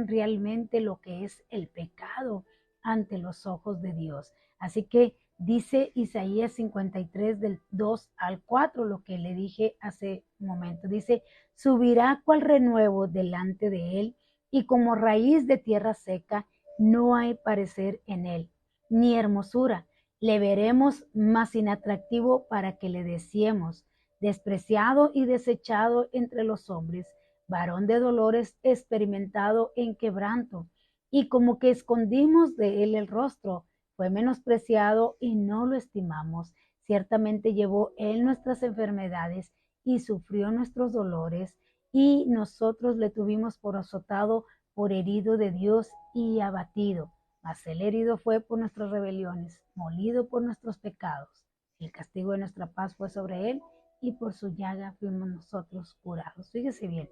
realmente lo que es el pecado ante los ojos de Dios. Así que dice Isaías 53 del 2 al 4, lo que le dije hace un momento. Dice, subirá cual renuevo delante de él, y como raíz de tierra seca, no hay parecer en él, ni hermosura. Le veremos más inatractivo para que le deseemos, despreciado y desechado entre los hombres, varón de dolores, experimentado en quebranto, y como que escondimos de él el rostro, fue menospreciado y no lo estimamos. Ciertamente llevó él nuestras enfermedades y sufrió nuestros dolores, y nosotros le tuvimos por azotado, por herido de Dios y abatido. Mas el herido fue por nuestras rebeliones, molido por nuestros pecados. El castigo de nuestra paz fue sobre él, y por su llaga fuimos nosotros curados. Fíjese bien,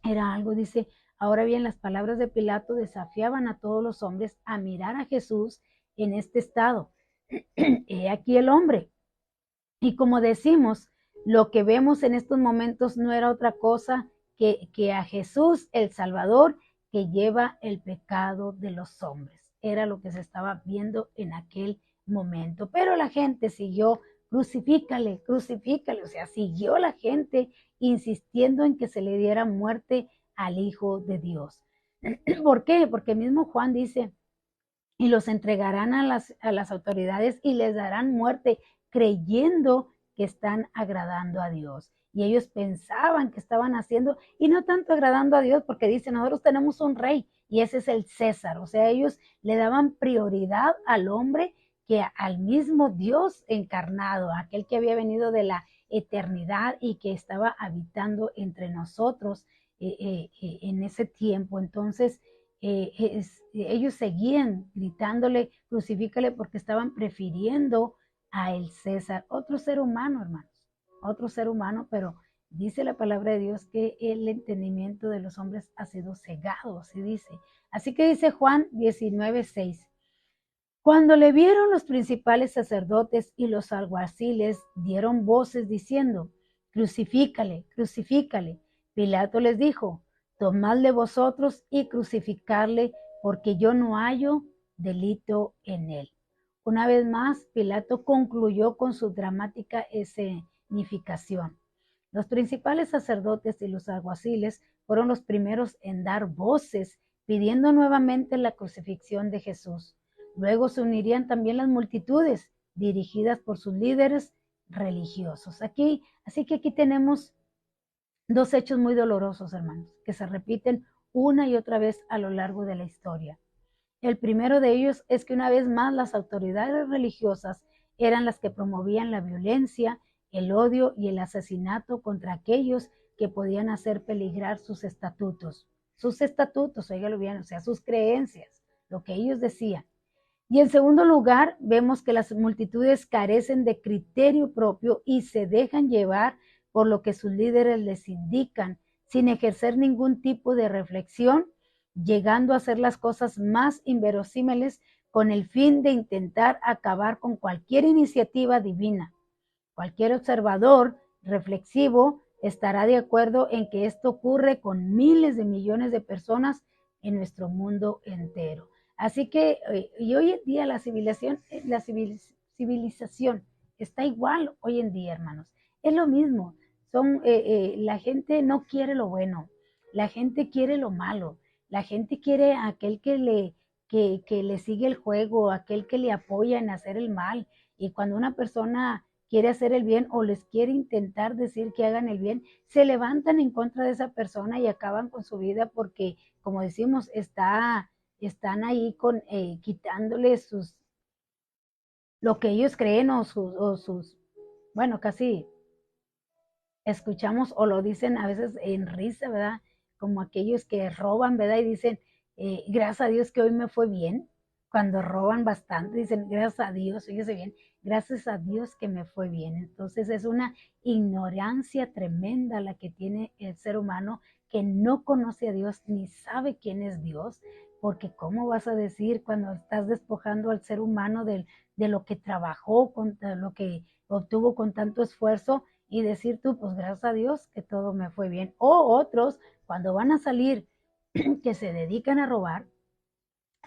era algo, dice, ahora bien, las palabras de Pilato desafiaban a todos los hombres a mirar a Jesús en este estado. He aquí el hombre. Y como decimos, lo que vemos en estos momentos no era otra cosa que a Jesús, el Salvador, que lleva el pecado de los hombres. Era lo que se estaba viendo en aquel momento. Pero la gente siguió, crucifícale, crucifícale. O sea, siguió la gente insistiendo en que se le diera muerte al Hijo de Dios. ¿Por qué? Porque mismo Juan dice, y los entregarán a las autoridades y les darán muerte, creyendo que están agradando a Dios. Y ellos pensaban que estaban haciendo, y no tanto agradando a Dios, porque dicen, nosotros tenemos un rey, y ese es el César. O sea, ellos le daban prioridad al hombre que al mismo Dios encarnado, aquel que había venido de la eternidad y que estaba habitando entre nosotros en ese tiempo. Entonces, ellos seguían gritándole, crucifícale, porque estaban prefiriendo a el César, otro ser humano, hermanos, otro ser humano, pero dice la palabra de Dios que el entendimiento de los hombres ha sido cegado, así dice. Así que dice Juan 19:6. Cuando le vieron los principales sacerdotes y los alguaciles, dieron voces diciendo, crucifícale, crucifícale. Pilato les dijo, tomadle vosotros y crucificarle, porque yo no hallo delito en él. Una vez más, Pilato concluyó con su dramática escenificación. Los principales sacerdotes y los alguaciles fueron los primeros en dar voces pidiendo nuevamente la crucifixión de Jesús. Luego se unirían también las multitudes dirigidas por sus líderes religiosos. Así que aquí tenemos dos hechos muy dolorosos, hermanos, que se repiten una y otra vez a lo largo de la historia. El primero de ellos es que una vez más las autoridades religiosas eran las que promovían la violencia, el odio y el asesinato contra aquellos que podían hacer peligrar sus estatutos. Sus estatutos, óigalo bien, o sea, sus creencias, lo que ellos decían. Y en segundo lugar, vemos que las multitudes carecen de criterio propio y se dejan llevar por lo que sus líderes les indican, sin ejercer ningún tipo de reflexión, llegando a hacer las cosas más inverosímiles con el fin de intentar acabar con cualquier iniciativa divina. Cualquier observador reflexivo estará de acuerdo en que esto ocurre con miles de millones de personas en nuestro mundo entero. Así que, y hoy en día la civilización está igual hoy en día, hermanos. Es lo mismo. La gente no quiere lo bueno, la gente quiere lo malo, la gente quiere a aquel que le sigue el juego, aquel que le apoya en hacer el mal. Y cuando una persona quiere hacer el bien o les quiere intentar decir que hagan el bien, se levantan en contra de esa persona y acaban con su vida porque, como decimos, están ahí quitándole lo que ellos creen bueno, casi escuchamos o lo dicen a veces en risa, ¿verdad? Como aquellos que roban, ¿verdad? Y dicen, gracias a Dios que hoy me fue bien. Cuando roban bastante, dicen, gracias a Dios, fíjese bien, gracias a Dios que me fue bien. Entonces es una ignorancia tremenda la que tiene el ser humano que no conoce a Dios ni sabe quién es Dios, porque ¿cómo vas a decir cuando estás despojando al ser humano de lo que trabajó, de lo que obtuvo con tanto esfuerzo? Y decir tú, pues gracias a Dios que todo me fue bien. O otros, cuando van a salir, que se dedican a robar,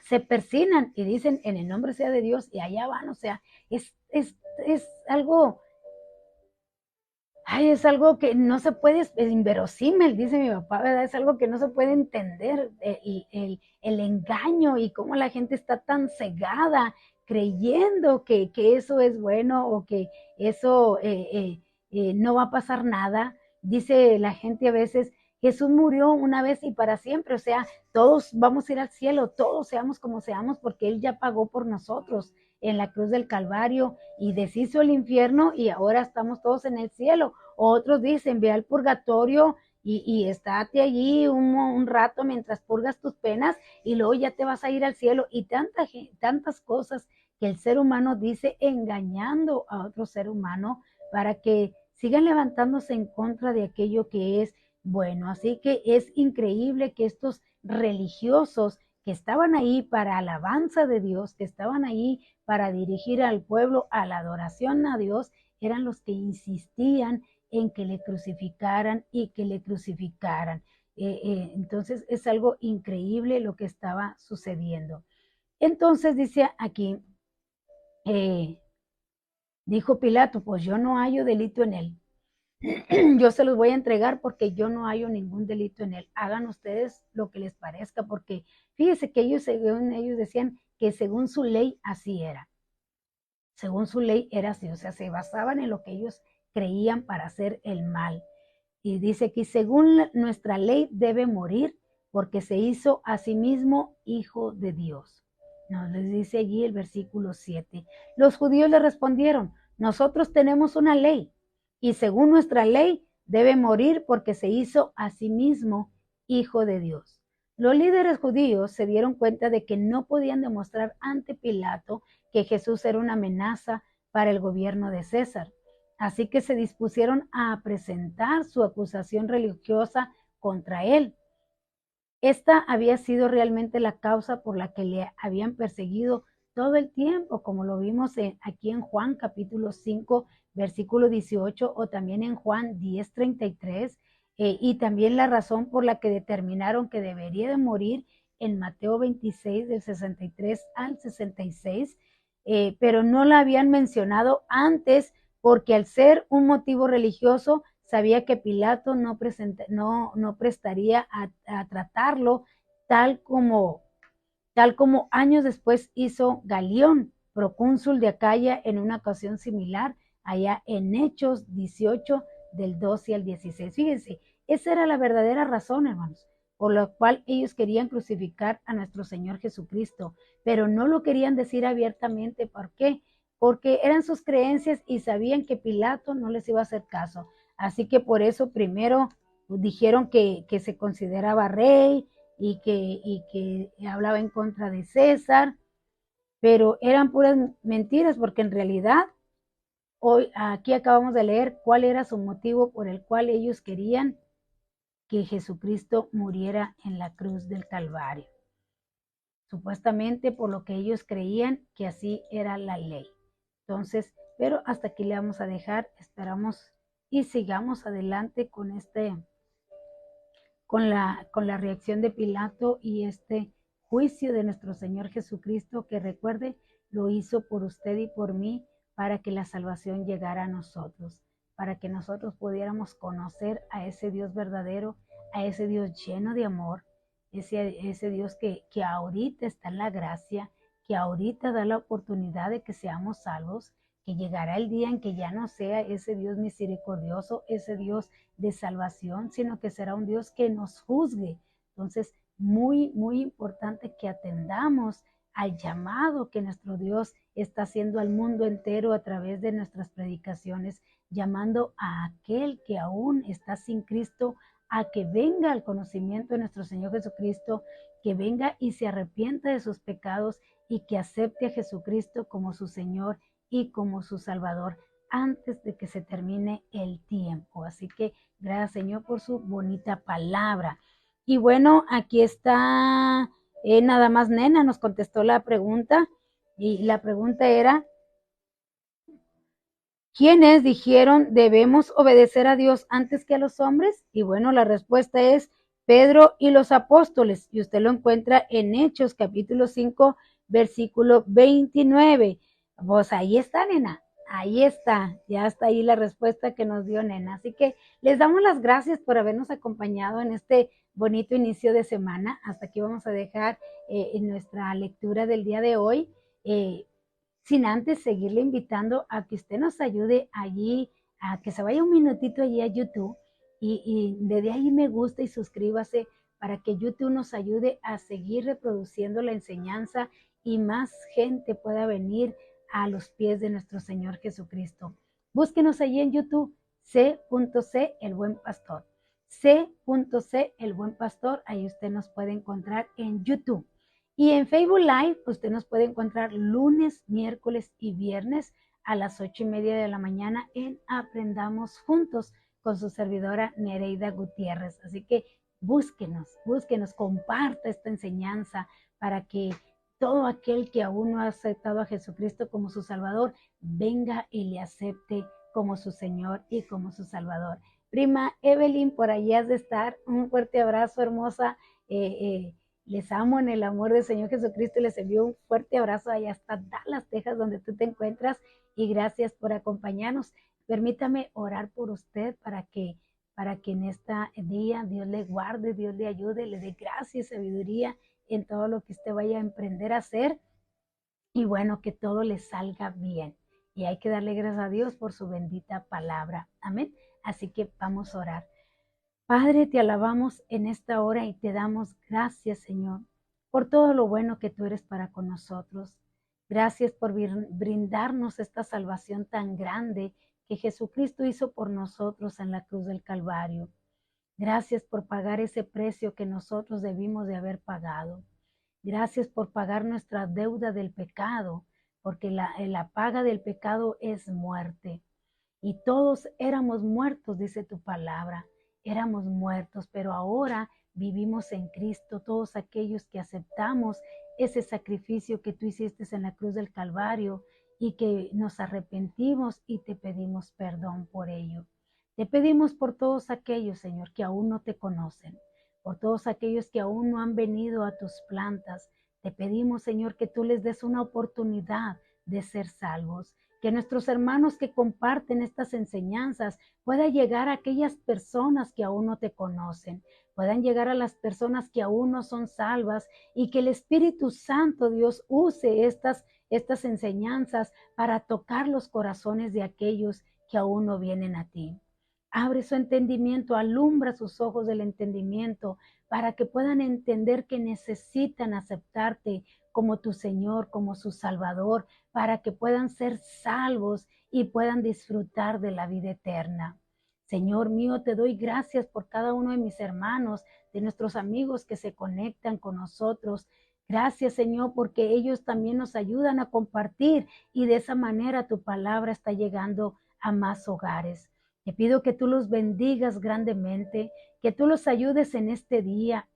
se persignan y dicen, en el nombre sea de Dios, y allá van. O sea, es algo, es algo que no se puede, es inverosímil, dice mi papá, ¿verdad? Es algo que no se puede entender, el engaño y cómo la gente está tan cegada creyendo que eso es bueno o que eso no va a pasar nada. Dice la gente a veces, Jesús murió una vez y para siempre, o sea, todos vamos a ir al cielo, todos seamos como seamos, porque Él ya pagó por nosotros en la cruz del Calvario y deshizo el infierno y ahora estamos todos en el cielo. Otros dicen, ve al purgatorio y estate allí un rato mientras purgas tus penas y luego ya te vas a ir al cielo. Y tantas cosas que el ser humano dice engañando a otro ser humano para que sigan levantándose en contra de aquello que es bueno. Así que es increíble que estos religiosos que estaban ahí para alabanza de Dios, que estaban ahí para dirigir al pueblo a la adoración a Dios, eran los que insistían en que le crucificaran y que le crucificaran. Entonces es algo increíble lo que estaba sucediendo. Entonces dice aquí, dijo Pilato, pues yo no hallo delito en él. Yo se los voy a entregar porque yo no hallo ningún delito en él. Hagan ustedes lo que les parezca, porque fíjese que ellos, según ellos decían que según su ley así era. Según su ley era así, o sea, se basaban en lo que ellos creían para hacer el mal. Y dice que según nuestra ley debe morir porque se hizo a sí mismo hijo de Dios. Nos les dice allí el versículo 7. Los judíos le respondieron, nosotros tenemos una ley y según nuestra ley debe morir porque se hizo a sí mismo hijo de Dios. Los líderes judíos se dieron cuenta de que no podían demostrar ante Pilato que Jesús era una amenaza para el gobierno de César. Así que se dispusieron a presentar su acusación religiosa contra él. Esta había sido realmente la causa por la que le habían perseguido todo el tiempo, como lo vimos aquí en Juan capítulo 5, versículo 18, o también en Juan 10, 33, y también la razón por la que determinaron que debería de morir en Mateo 26, del 63 al 66, pero no la habían mencionado antes porque al ser un motivo religioso, sabía que Pilato no prestaría a tratarlo tal como años después hizo Galión, procónsul de Acaya, en una ocasión similar, allá en Hechos 18, del 12 al 16. Fíjense, esa era la verdadera razón, hermanos, por la cual ellos querían crucificar a nuestro Señor Jesucristo, pero no lo querían decir abiertamente. ¿Por qué? Porque eran sus creencias y sabían que Pilato no les iba a hacer caso. Así que por eso primero dijeron que se consideraba rey y que hablaba en contra de César, pero eran puras mentiras porque en realidad hoy aquí acabamos de leer cuál era su motivo por el cual ellos querían que Jesucristo muriera en la cruz del Calvario. Supuestamente por lo que ellos creían que así era la ley. Entonces, pero hasta aquí le vamos a dejar, esperamos y sigamos adelante con con la reacción de Pilato y este juicio de nuestro Señor Jesucristo, que recuerde, lo hizo por usted y por mí para que la salvación llegara a nosotros, para que nosotros pudiéramos conocer a ese Dios verdadero, a ese Dios lleno de amor, ese Dios que ahorita está en la gracia, que ahorita da la oportunidad de que seamos salvos, que llegará el día en que ya no sea ese Dios misericordioso, ese Dios de salvación, sino que será un Dios que nos juzgue. Entonces, muy, muy importante que atendamos al llamado que nuestro Dios está haciendo al mundo entero a través de nuestras predicaciones, llamando a aquel que aún está sin Cristo a que venga al conocimiento de nuestro Señor Jesucristo, que venga y se arrepienta de sus pecados y que acepte a Jesucristo como su Señor y como su Salvador antes de que se termine el tiempo. Así que gracias, Señor, por su bonita palabra. Y bueno, aquí está, nada más Nena nos contestó la pregunta, y la pregunta era, ¿quiénes dijeron debemos obedecer a Dios antes que a los hombres? Y bueno, la respuesta es Pedro y los apóstoles, y usted lo encuentra en Hechos capítulo 5, versículo 29. Pues ahí está, Nena. Ahí está, ya está ahí la respuesta que nos dio Nena. Así que les damos las gracias por habernos acompañado en este bonito inicio de semana. Hasta aquí vamos a dejar en nuestra lectura del día de hoy, sin antes seguirle invitando a que usted nos ayude allí, a que se vaya un minutito allí a YouTube y desde ahí me gusta y suscríbase para que YouTube nos ayude a seguir reproduciendo la enseñanza y más gente pueda venir a los pies de nuestro Señor Jesucristo. Búsquenos allí en YouTube, C.C. El Buen Pastor. C.C. El Buen Pastor, ahí usted nos puede encontrar en YouTube. Y en Facebook Live, usted nos puede encontrar lunes, miércoles y viernes a las 8:30 de la mañana en Aprendamos Juntos con su servidora Nereida Gutiérrez. Así que búsquenos, comparta esta enseñanza para que todo aquel que aún no ha aceptado a Jesucristo como su Salvador, venga y le acepte como su Señor y como su Salvador. Prima Evelyn, por allí has de estar. Un fuerte abrazo, hermosa. Les amo en el amor del Señor Jesucristo y les envío un fuerte abrazo allá hasta Dallas, Texas, donde tú te encuentras. Y gracias por acompañarnos. Permítame orar por usted para que en este día Dios le guarde, Dios le ayude, le dé gracia y sabiduría en todo lo que usted vaya a emprender a hacer. Y bueno, que todo le salga bien. Y hay que darle gracias a Dios por su bendita palabra. Amén. Así que vamos a orar. Padre, te alabamos en esta hora y te damos gracias, Señor, por todo lo bueno que tú eres para con nosotros. Gracias por brindarnos esta salvación tan grande que Jesucristo hizo por nosotros en la cruz del Calvario. Gracias por pagar ese precio que nosotros debimos de haber pagado. Gracias por pagar nuestra deuda del pecado, porque la paga del pecado es muerte. Y todos éramos muertos, dice tu palabra. Éramos muertos, pero ahora vivimos en Cristo, todos aquellos que aceptamos ese sacrificio que tú hiciste en la cruz del Calvario y que nos arrepentimos y te pedimos perdón por ello. Te pedimos por todos aquellos, Señor, que aún no te conocen, por todos aquellos que aún no han venido a tus plantas. Te pedimos, Señor, que tú les des una oportunidad de ser salvos, que nuestros hermanos que comparten estas enseñanzas puedan llegar a aquellas personas que aún no te conocen, puedan llegar a las personas que aún no son salvas y que el Espíritu Santo, Dios, use estas enseñanzas para tocar los corazones de aquellos que aún no vienen a ti. Abre su entendimiento, alumbra sus ojos del entendimiento para que puedan entender que necesitan aceptarte como tu Señor, como su Salvador, para que puedan ser salvos y puedan disfrutar de la vida eterna. Señor mío, te doy gracias por cada uno de mis hermanos, de nuestros amigos que se conectan con nosotros. Gracias, Señor, porque ellos también nos ayudan a compartir y de esa manera tu palabra está llegando a más hogares. Te pido que tú los bendigas grandemente, que tú los ayudes en este día,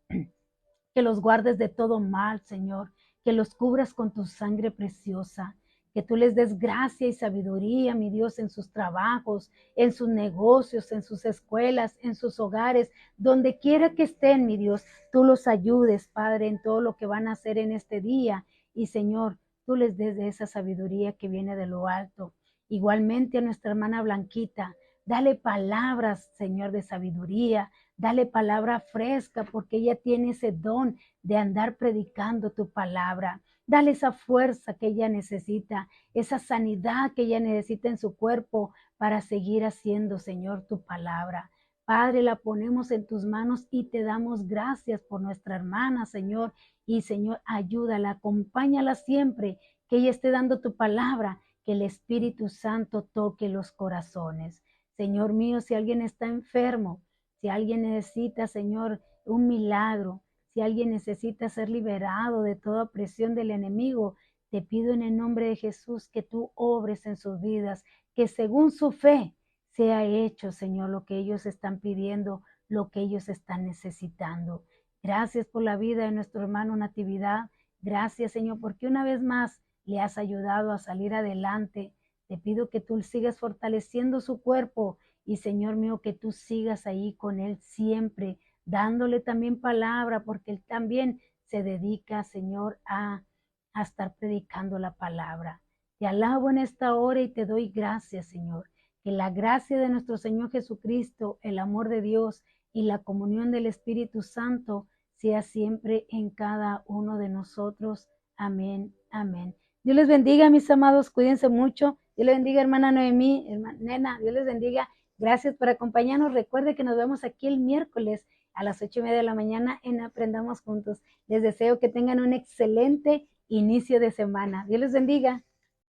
que los guardes de todo mal, Señor, que los cubras con tu sangre preciosa, que tú les des gracia y sabiduría, mi Dios, en sus trabajos, en sus negocios, en sus escuelas, en sus hogares, donde quiera que estén, mi Dios, tú los ayudes, Padre, en todo lo que van a hacer en este día. Y Señor, tú les des de esa sabiduría que viene de lo alto. Igualmente a nuestra hermana Blanquita, dale palabras, Señor, de sabiduría, dale palabra fresca, porque ella tiene ese don de andar predicando tu palabra. Dale esa fuerza que ella necesita, esa sanidad que ella necesita en su cuerpo para seguir haciendo, Señor, tu palabra. Padre, la ponemos en tus manos y te damos gracias por nuestra hermana, Señor. Y Señor, ayúdala, acompáñala siempre, que ella esté dando tu palabra, que el Espíritu Santo toque los corazones. Señor mío, si alguien está enfermo, si alguien necesita, Señor, un milagro, si alguien necesita ser liberado de toda presión del enemigo, te pido en el nombre de Jesús que tú obres en sus vidas, que según su fe sea hecho, Señor, lo que ellos están pidiendo, lo que ellos están necesitando. Gracias por la vida de nuestro hermano Natividad. Gracias, Señor, porque una vez más le has ayudado a salir adelante. Te pido que tú sigas fortaleciendo su cuerpo y, Señor mío, que tú sigas ahí con él siempre, dándole también palabra, porque él también se dedica, Señor, a estar predicando la palabra. Te alabo en esta hora y te doy gracias, Señor. Que la gracia de nuestro Señor Jesucristo, el amor de Dios y la comunión del Espíritu Santo sea siempre en cada uno de nosotros. Amén, amén. Dios les bendiga, mis amados, cuídense mucho. Dios les bendiga, hermana Noemí, hermana Nena, Dios les bendiga. Gracias por acompañarnos. Recuerde que nos vemos aquí el miércoles a las 8:30 de la mañana en Aprendamos Juntos. Les deseo que tengan un excelente inicio de semana. Dios les bendiga.